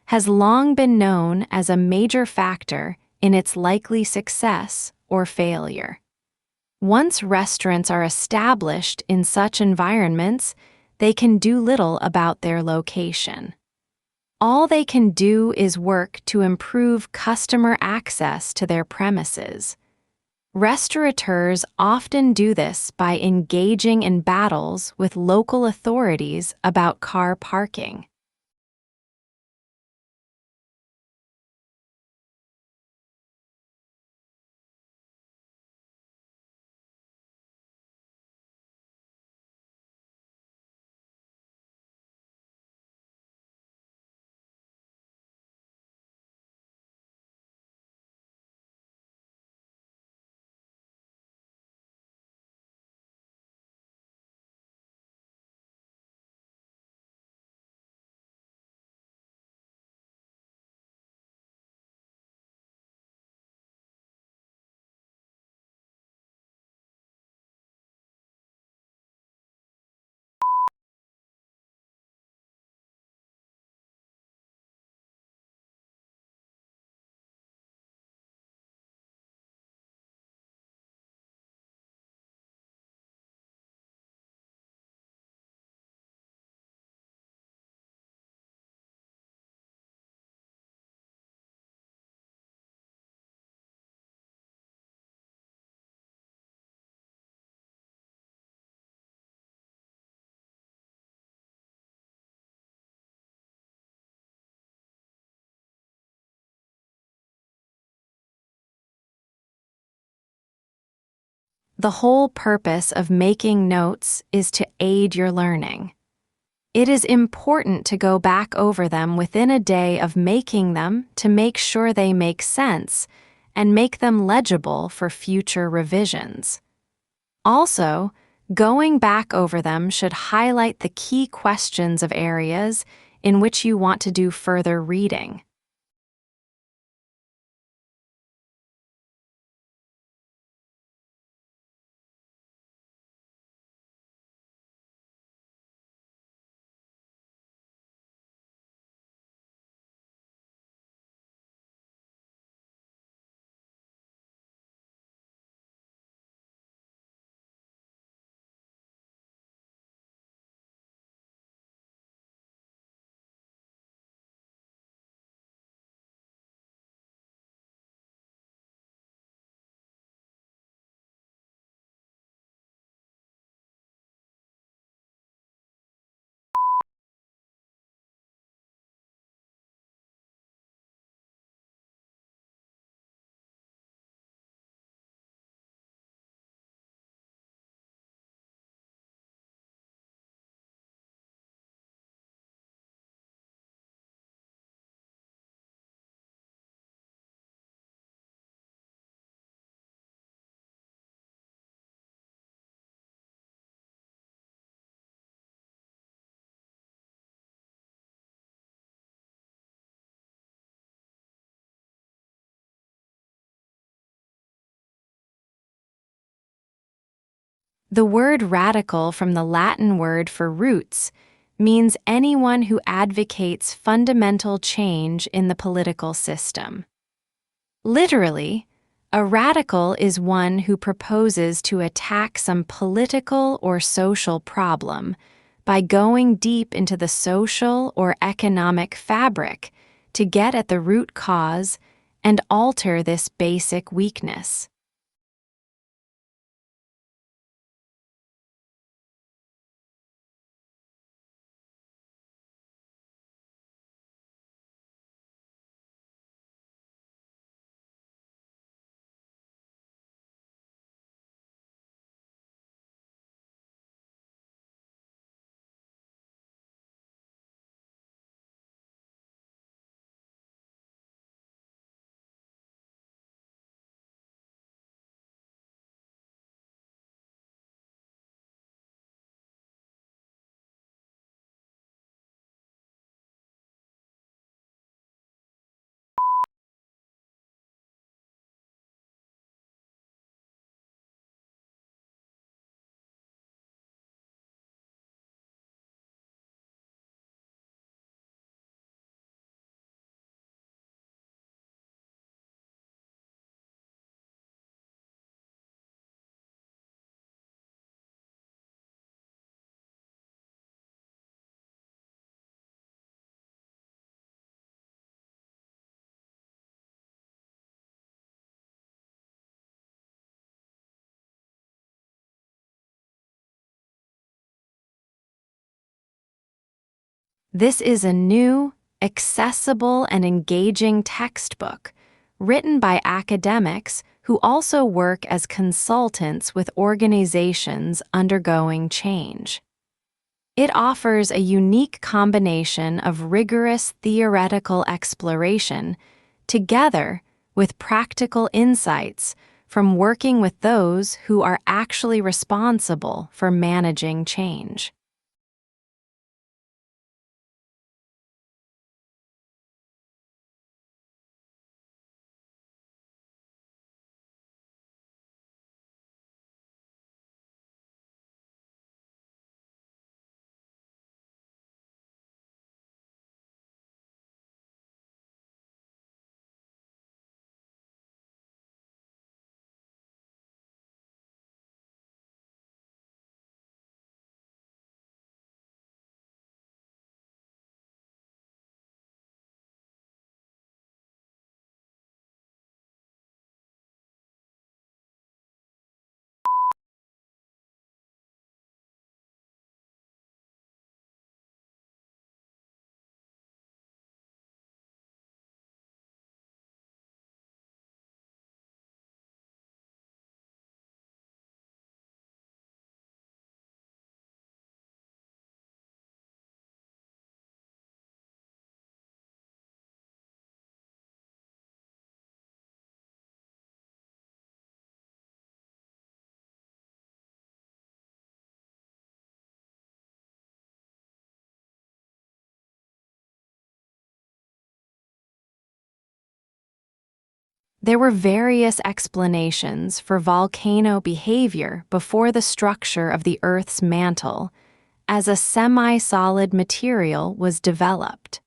has long been known as a major factor in its likely success or failure. Once restaurants are established in such environments, they can do little about their location. All they can do is work to improve customer access to their premises. Restaurateurs often do this by engaging in battles with local authorities about car parking. The whole purpose of making notes is to aid your learning. It is important to go back over them within a day of making them to make sure they make sense and make them legible for future revisions. Also, going back over them should highlight the key questions of areas in which you want to do further reading. The word radical from the Latin word for roots means anyone who advocates fundamental change in the political system. Literally, a radical is one who proposes to attack some political or social problem by going deep into the social or economic fabric to get at the root cause and alter this basic weakness. This is a new, accessible, and engaging textbook written by academics who also work as consultants with organizations undergoing change. It offers a unique combination of rigorous theoretical exploration together with practical insights from working with those who are actually responsible for managing change. There were various explanations for volcano behavior before the structure of the Earth's mantle, as a semi-solid material was developed.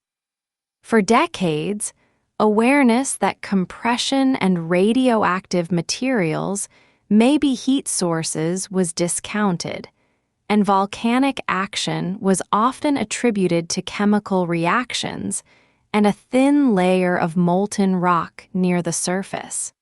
For decades, awareness that compression and radioactive materials may be heat sources was discounted, and volcanic action was often attributed to chemical reactions and a thin layer of molten rock near the surface.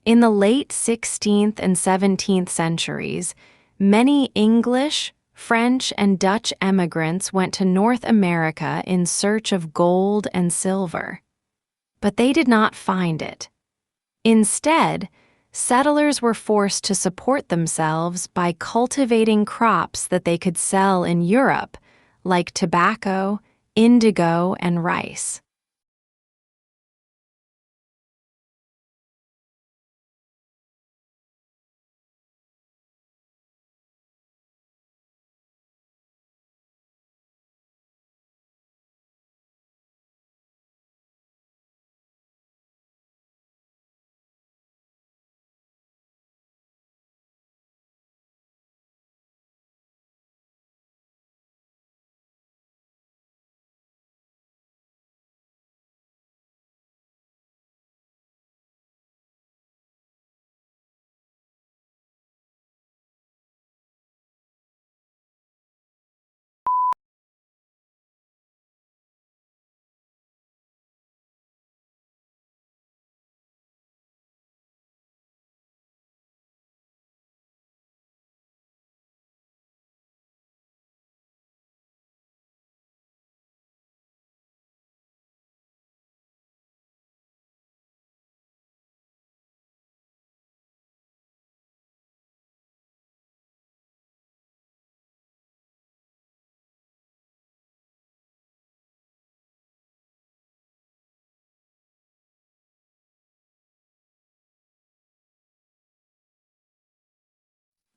In the late 16th and 17th centuries, many English, French, and Dutch emigrants went to North America in search of gold and silver. But they did not find it. Instead, settlers were forced to support themselves by cultivating crops that they could sell in Europe, like tobacco, indigo, and rice.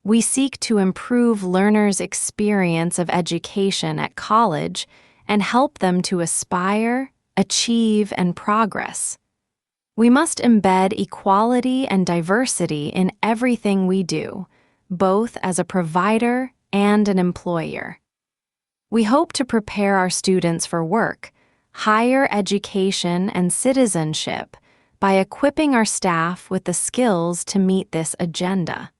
We seek to improve learners' experience of education at college and help them to aspire, achieve, and progress. We must embed equality and diversity in everything we do, both as a provider and an employer. We hope to prepare our students for work, higher education, and citizenship by equipping our staff with the skills to meet this agenda.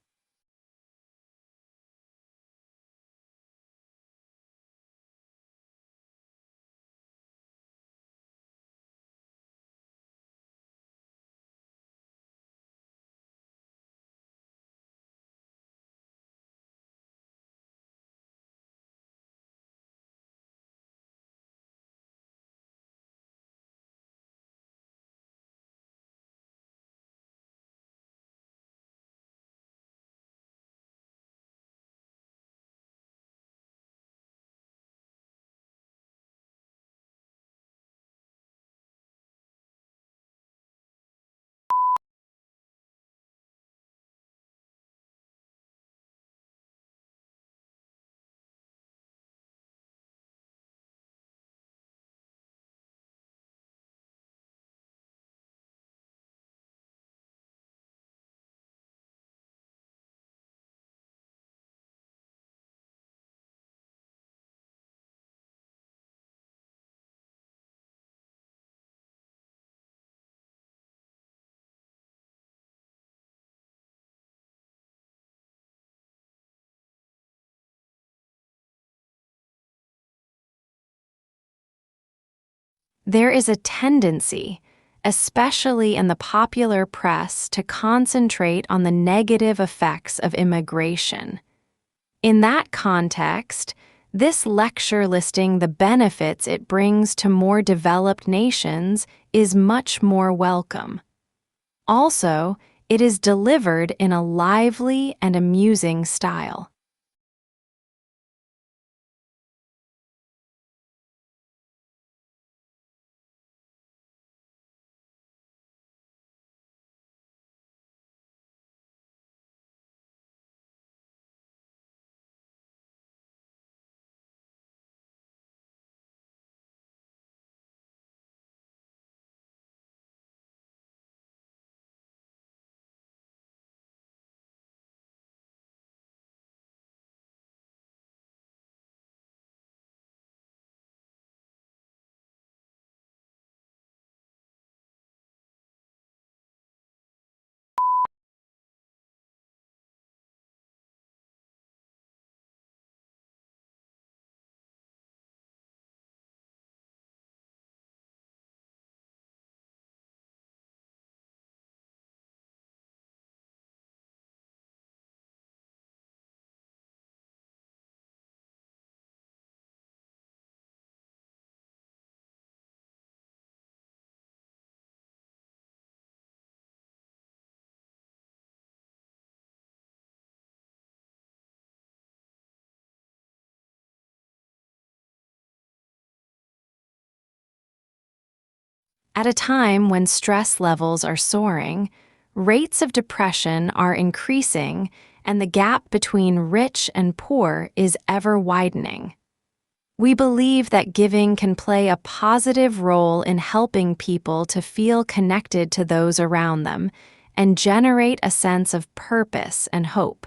There is a tendency, especially in the popular press, to concentrate on the negative effects of immigration. In that context, this lecture listing the benefits it brings to more developed nations is much more welcome. Also, it is delivered in a lively and amusing style. At a time when stress levels are soaring, rates of depression are increasing, and the gap between rich and poor is ever widening. We believe that giving can play a positive role in helping people to feel connected to those around them and generate a sense of purpose and hope.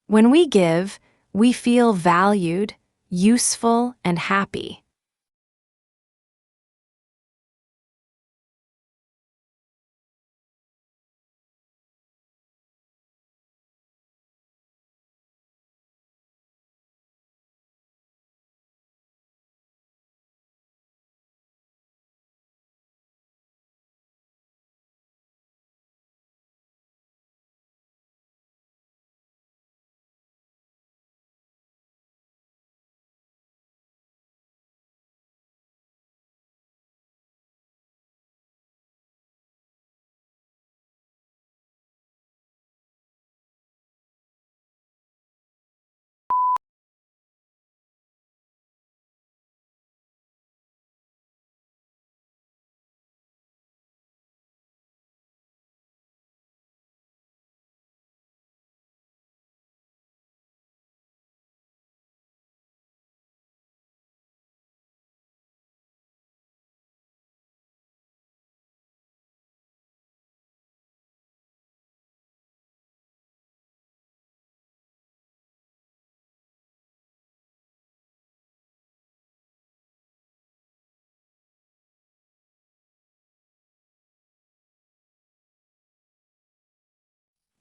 When we give, we feel valued, useful, and happy.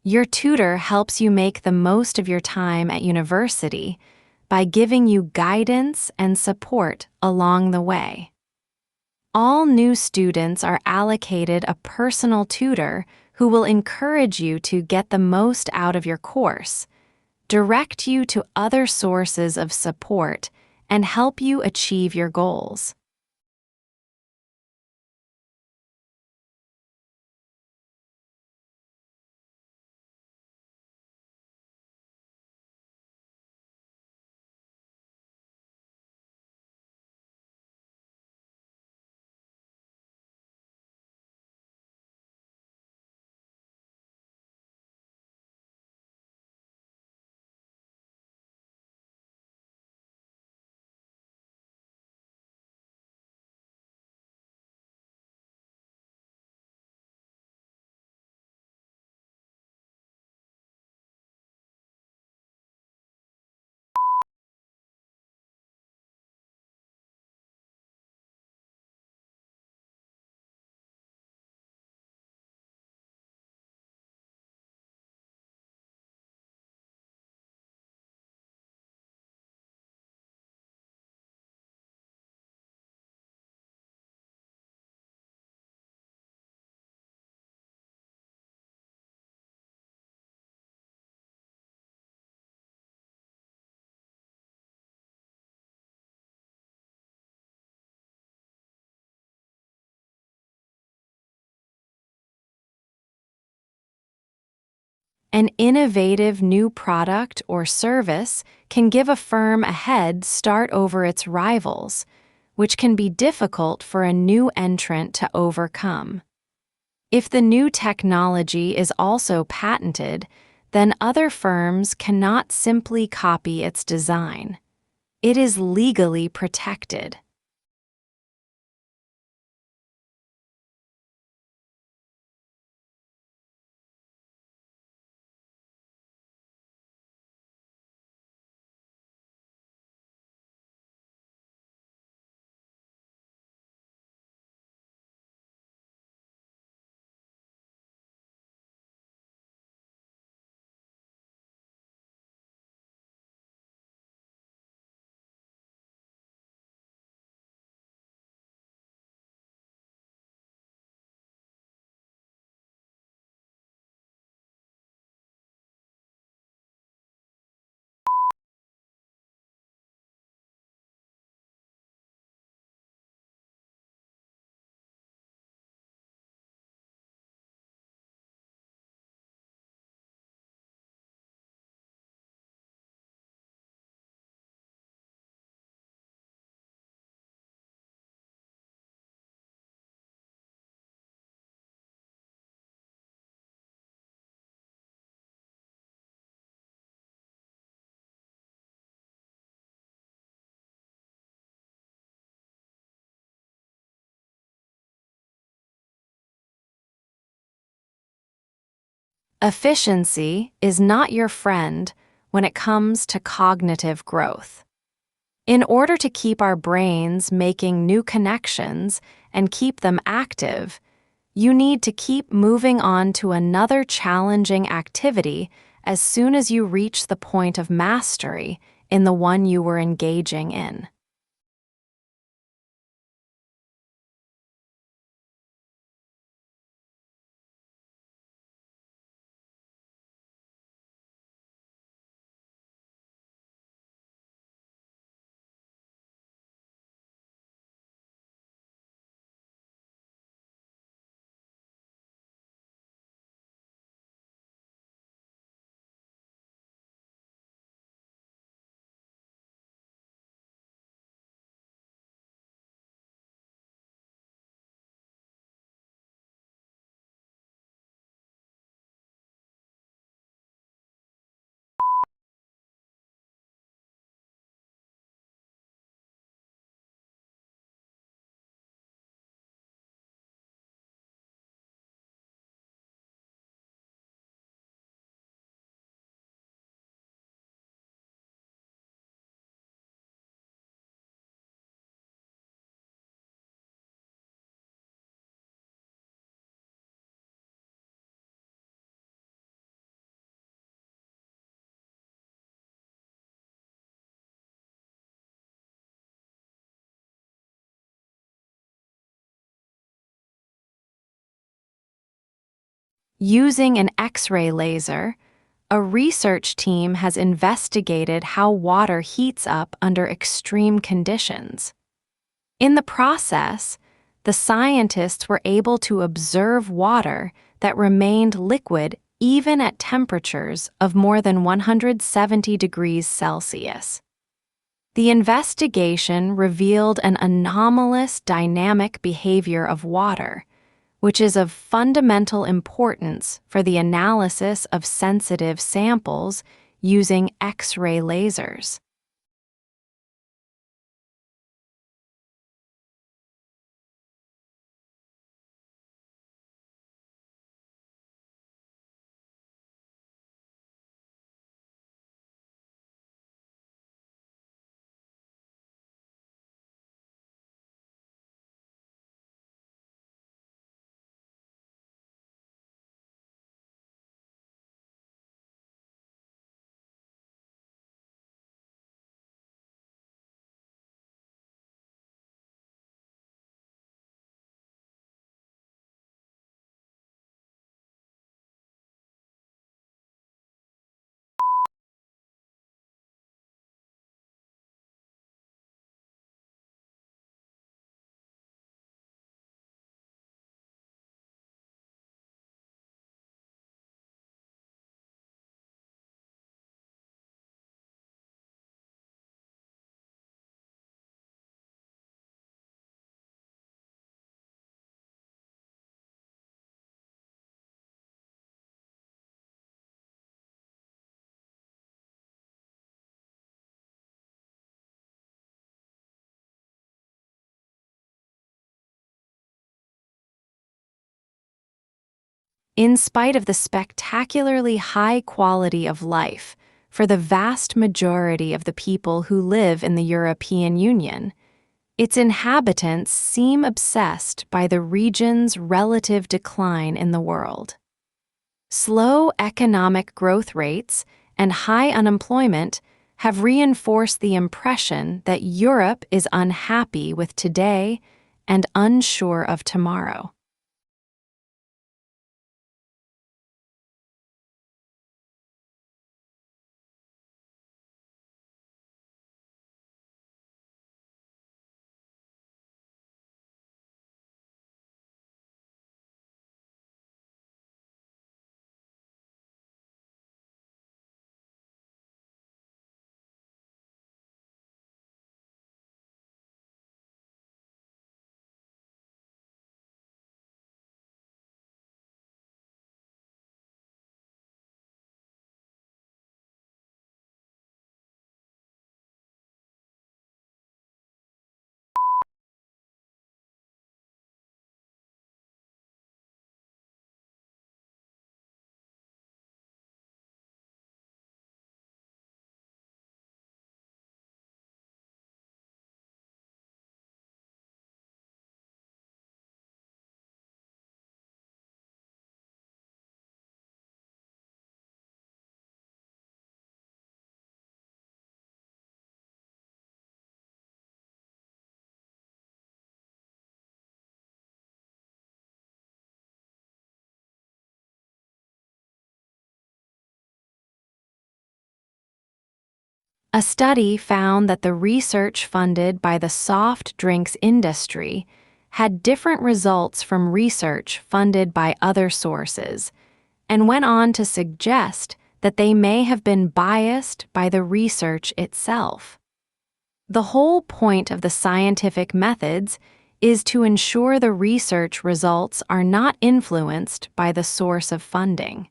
Your tutor helps you make the most of your time at university by giving you guidance and support along the way. All new students are allocated a personal tutor who will encourage you to get the most out of your course, direct you to other sources of support, and help you achieve your goals. An innovative new product or service can give a firm a head start over its rivals, which can be difficult for a new entrant to overcome. If the new technology is also patented, then other firms cannot simply copy its design. It is legally protected. Efficiency is not your friend when it comes to cognitive growth. In order to keep our brains making new connections and keep them active, you need to keep moving on to another challenging activity as soon as you reach the point of mastery in the one you were engaging in. Using an X-ray laser, a research team has investigated how water heats up under extreme conditions. In the process, the scientists were able to observe water that remained liquid even at temperatures of more than 170 degrees Celsius. The investigation revealed an anomalous dynamic behavior of water, which is of fundamental importance for the analysis of sensitive samples using X-ray lasers. In spite of the spectacularly high quality of life for the vast majority of the people who live in the European Union, its inhabitants seem obsessed by the region's relative decline in the world. Slow economic growth rates and high unemployment have reinforced the impression that Europe is unhappy with today and unsure of tomorrow. A study found that the research funded by the soft drinks industry had different results from research funded by other sources, and went on to suggest that they may have been biased by the research itself. The whole point of the scientific methods is to ensure the research results are not influenced by the source of funding.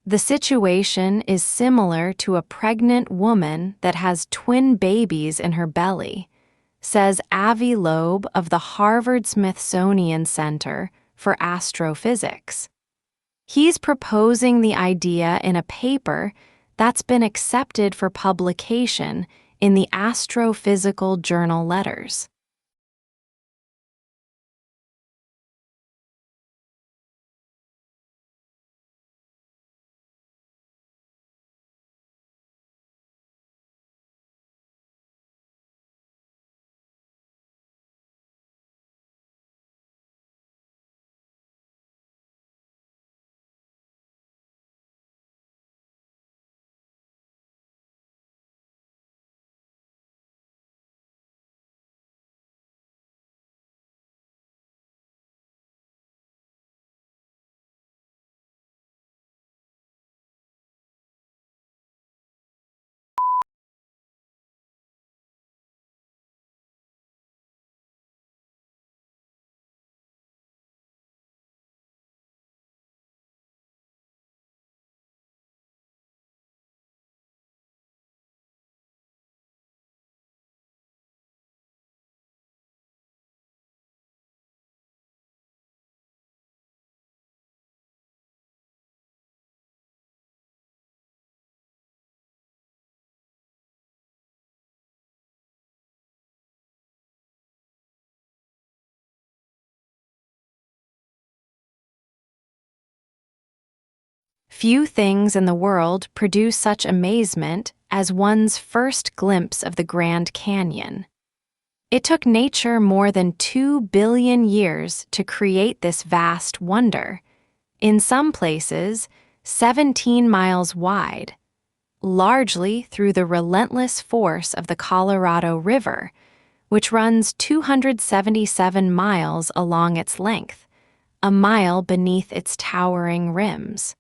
The situation is similar to a pregnant woman that has twin babies in her belly, says Avi Loeb of the Harvard-Smithsonian Center for Astrophysics. He's proposing the idea in a paper that's been accepted for publication in the Astrophysical Journal Letters. Few things in the world produce such amazement as one's first glimpse of the Grand Canyon. It took nature more than 2 billion years to create this vast wonder, in some places 17 miles wide, largely through the relentless force of the Colorado River, which runs 277 miles along its length, a mile beneath its towering rims.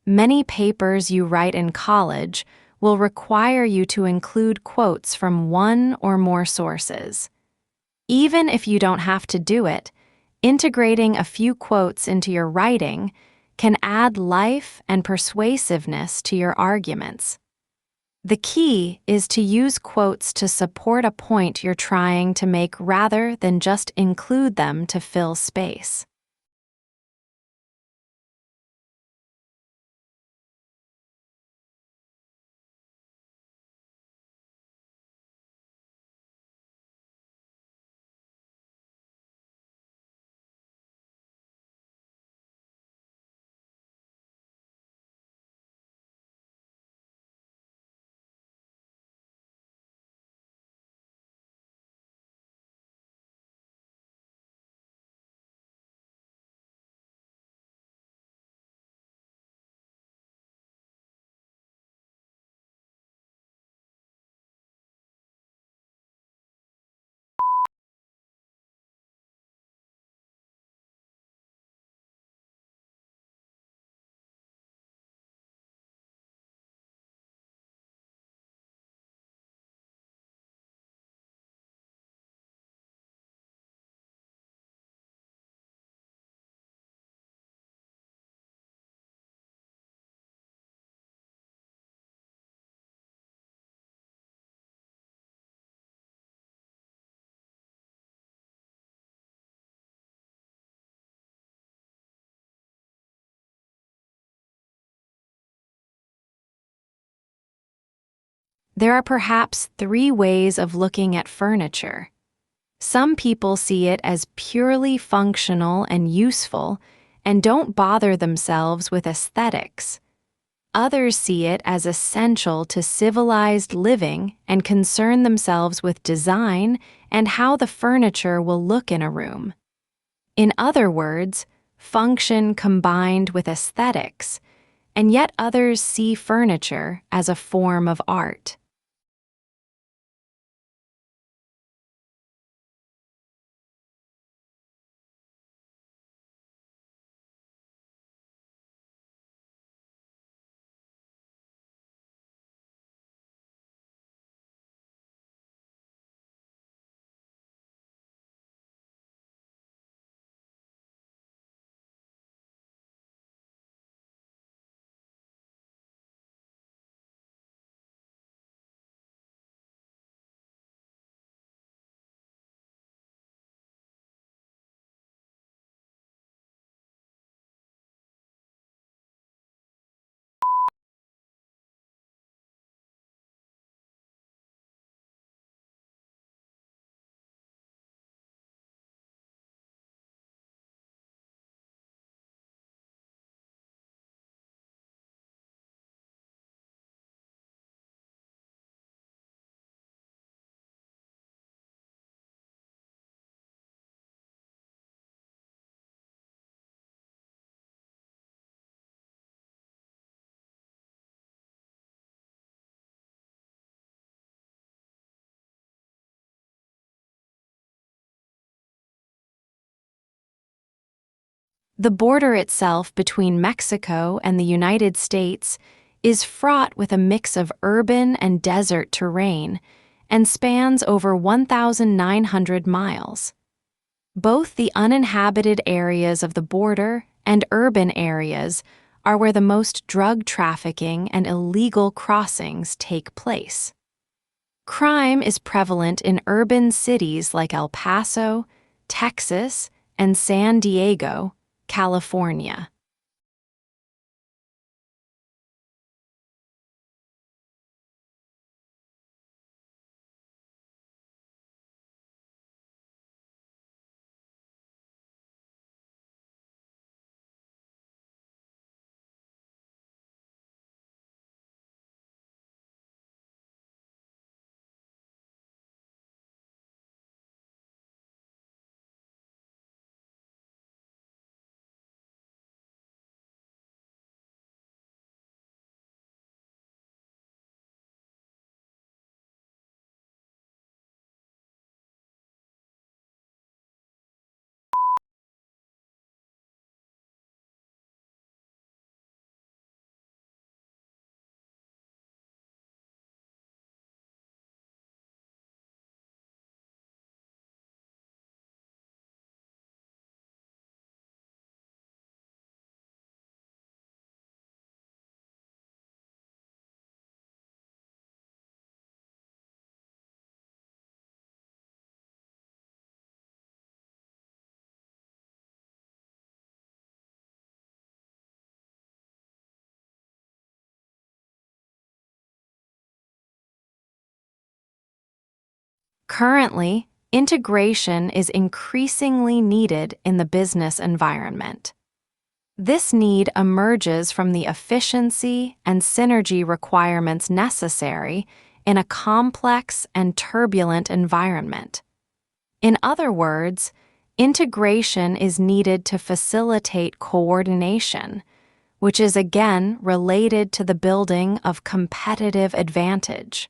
Many papers you write in college will require you to include quotes from one or more sources. Even if you don't have to do it, integrating a few quotes into your writing can add life and persuasiveness to your arguments. The key is to use quotes to support a point you're trying to make rather than just include them to fill space. There are perhaps three ways of looking at furniture. Some people see it as purely functional and useful and don't bother themselves with aesthetics. Others see it as essential to civilized living and concern themselves with design and how the furniture will look in a room. In other words, function combined with aesthetics, and yet others see furniture as a form of art. The border itself between Mexico and the United States is fraught with a mix of urban and desert terrain and spans over 1,900 miles. Both the uninhabited areas of the border and urban areas are where the most drug trafficking and illegal crossings take place. Crime is prevalent in urban cities like El Paso, Texas, and San Diego, California. Currently, integration is increasingly needed in the business environment. This need emerges from the efficiency and synergy requirements necessary in a complex and turbulent environment. In other words, integration is needed to facilitate coordination, which is again related to the building of competitive advantage.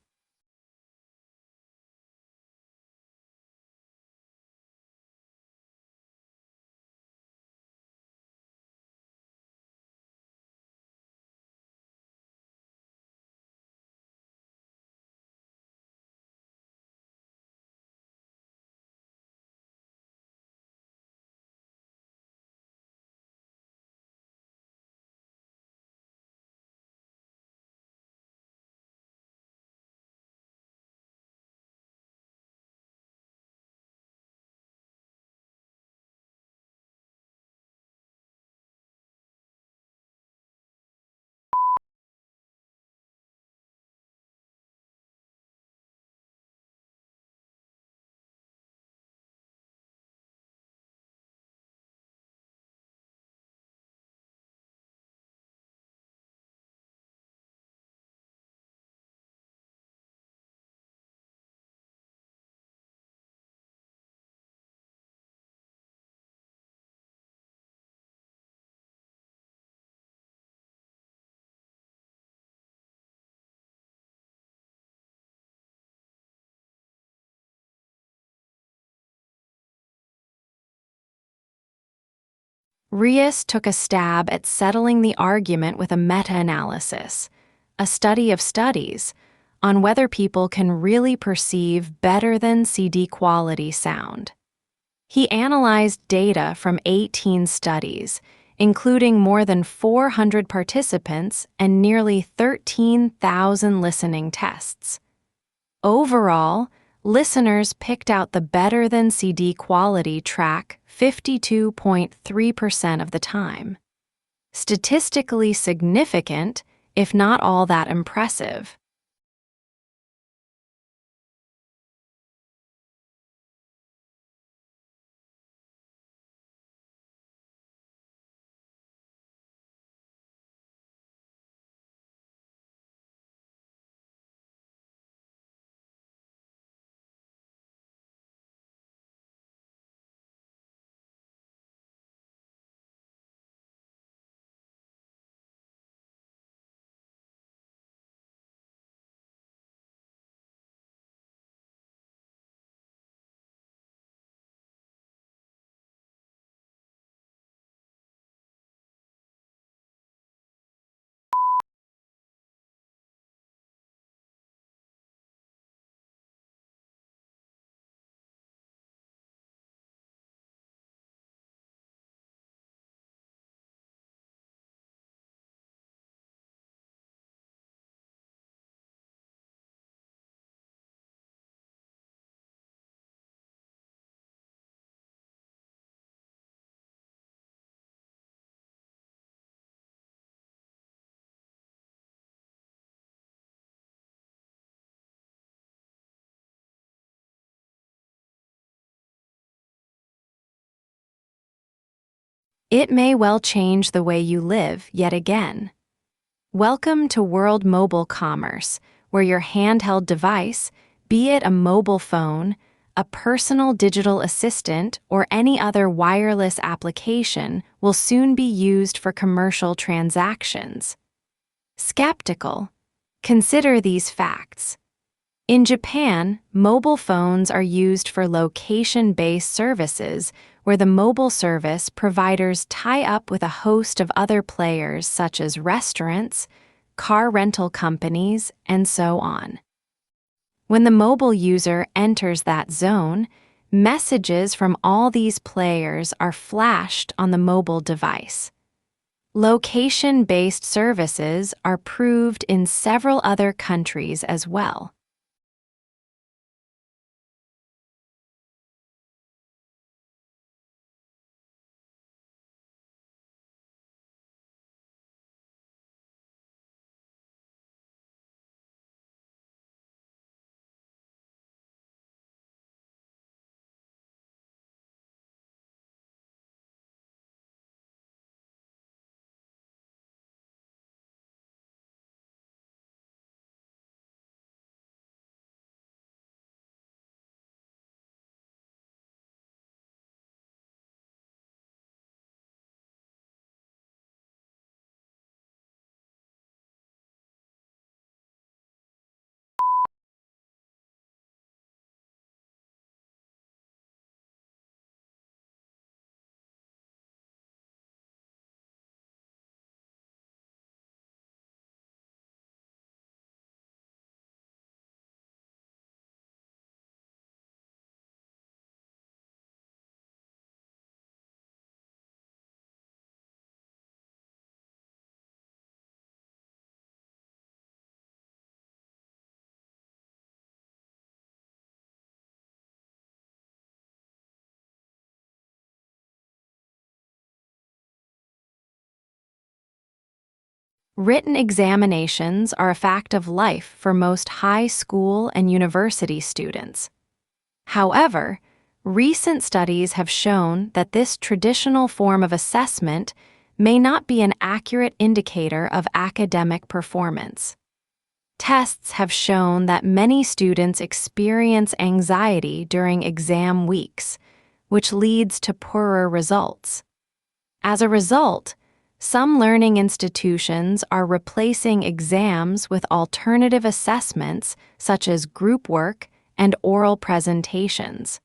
Rios took a stab at settling the argument with a meta-analysis, a study of studies, on whether people can really perceive better than CD quality sound. He analyzed data from 18 studies, including more than 400 participants and nearly 13,000 listening tests. Overall, listeners picked out the better than CD quality track 52.3% of the time. Statistically significant, if not all that impressive. It may well change the way you live yet again. Welcome to World Mobile Commerce, where your handheld device, be it a mobile phone, a personal digital assistant, or any other wireless application, will soon be used for commercial transactions. Skeptical? Consider these facts. In Japan, mobile phones are used for location-based services where the mobile service providers tie up with a host of other players such as restaurants, car rental companies, and so on. When the mobile user enters that zone, messages from all these players are flashed on the mobile device. Location-based services are proved in several other countries as well. Written examinations are a fact of life for most high school and university students. However, recent studies have shown that this traditional form of assessment may not be an accurate indicator of academic performance. Tests have shown that many students experience anxiety during exam weeks, which leads to poorer results. As a result, some learning institutions are replacing exams with alternative assessments such as group work and oral presentations.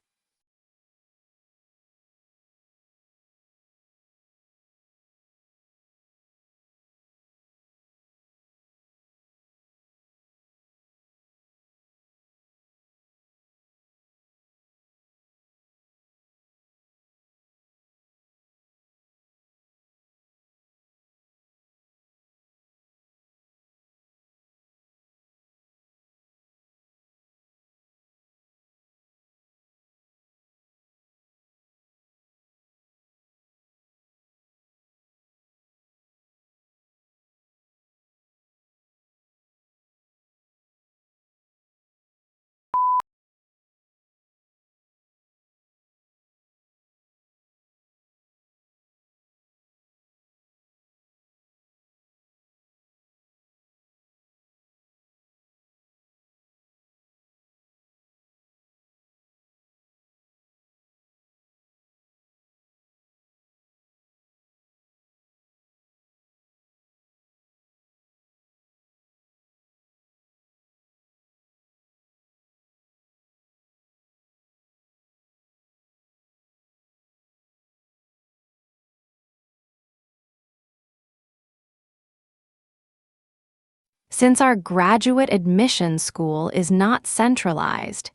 Since our graduate admission school is not centralized,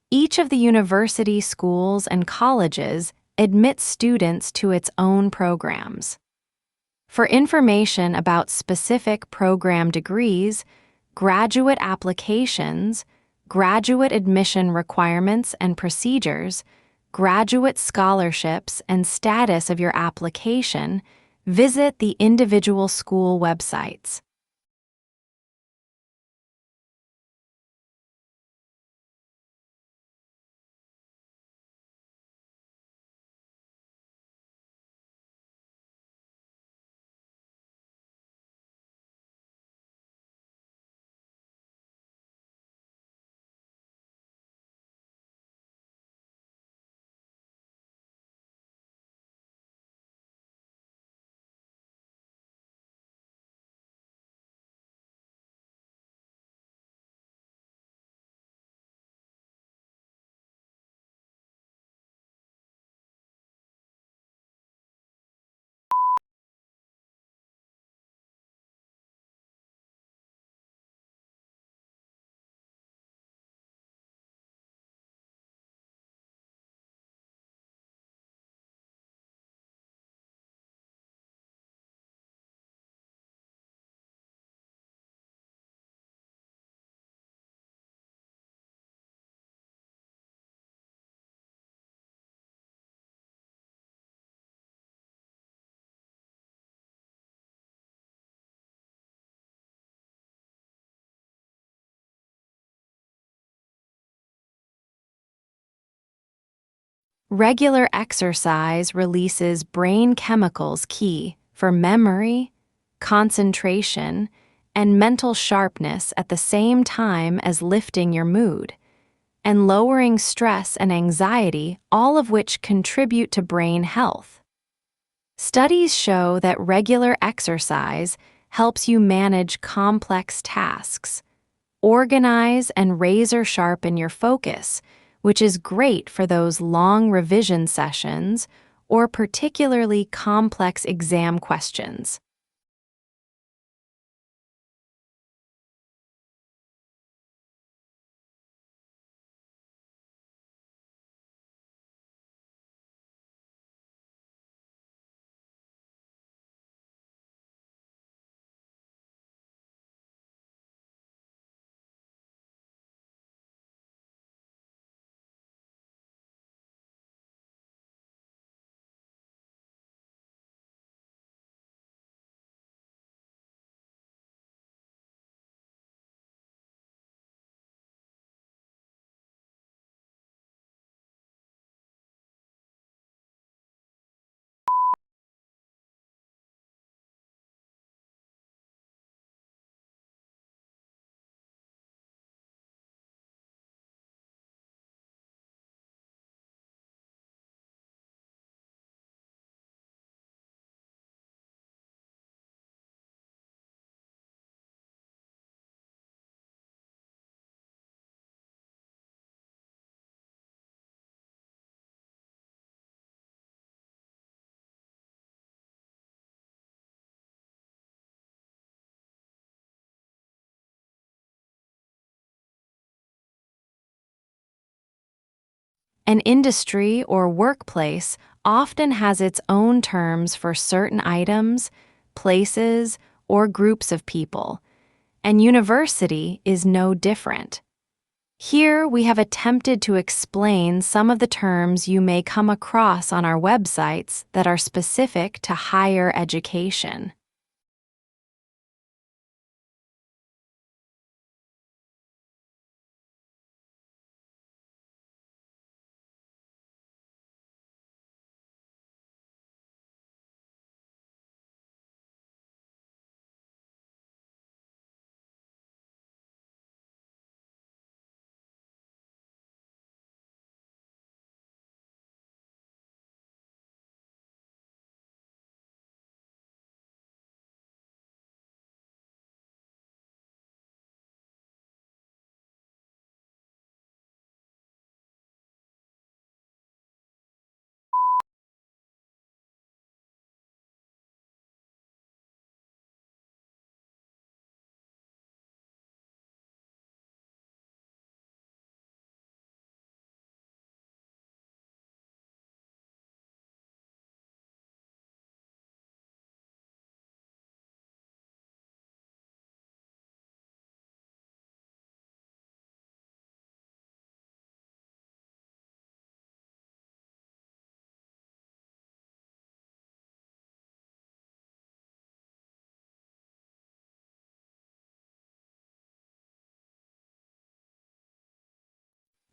each of the university schools and colleges admits students to its own programs. For information about specific program degrees, graduate applications, graduate admission requirements and procedures, graduate scholarships, and status of your application, visit the individual school websites. Regular exercise releases brain chemicals key for memory, concentration, and mental sharpness at the same time as lifting your mood, and lowering stress and anxiety, all of which contribute to brain health. Studies show that regular exercise helps you manage complex tasks, organize and razor sharpen your focus, which is great for those long revision sessions or particularly complex exam questions. An industry or workplace often has its own terms for certain items, places, or groups of people, and university is no different. Here we have attempted to explain some of the terms you may come across on our websites that are specific to higher education.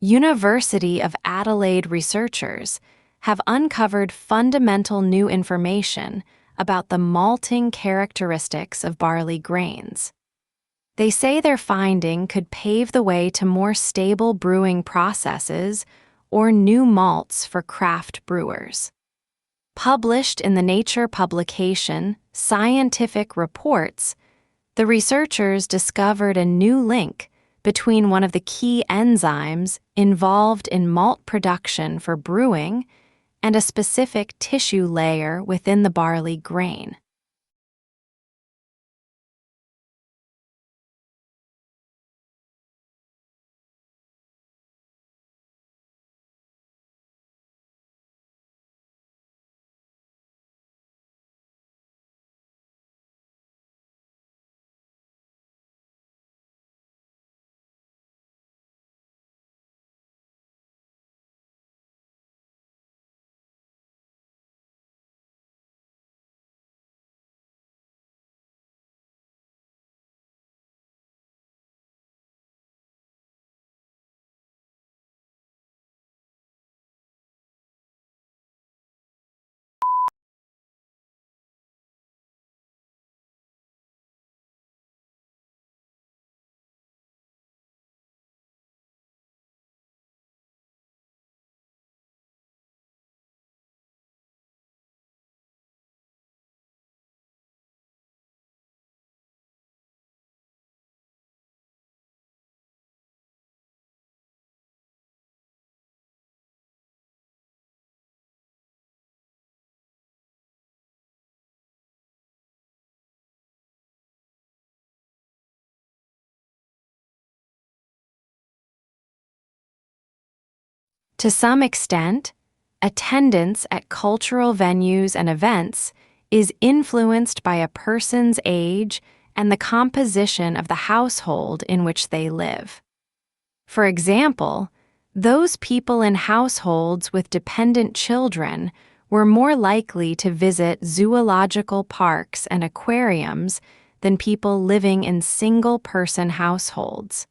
University of Adelaide researchers have uncovered fundamental new information about the malting characteristics of barley grains. They say their finding could pave the way to more stable brewing processes or new malts for craft brewers. Published in the Nature publication Scientific Reports, the researchers discovered a new link between one of the key enzymes involved in malt production for brewing and a specific tissue layer within the barley grain. To some extent, attendance at cultural venues and events is influenced by a person's age and the composition of the household in which they live. For example, those people in households with dependent children were more likely to visit zoological parks and aquariums than people living in single-person households.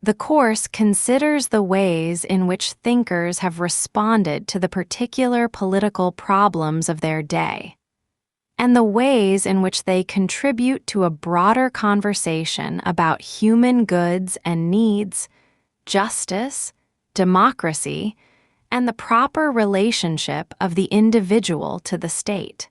The course considers the ways in which thinkers have responded to the particular political problems of their day, and the ways in which they contribute to a broader conversation about human goods and needs, justice, democracy, and the proper relationship of the individual to the state.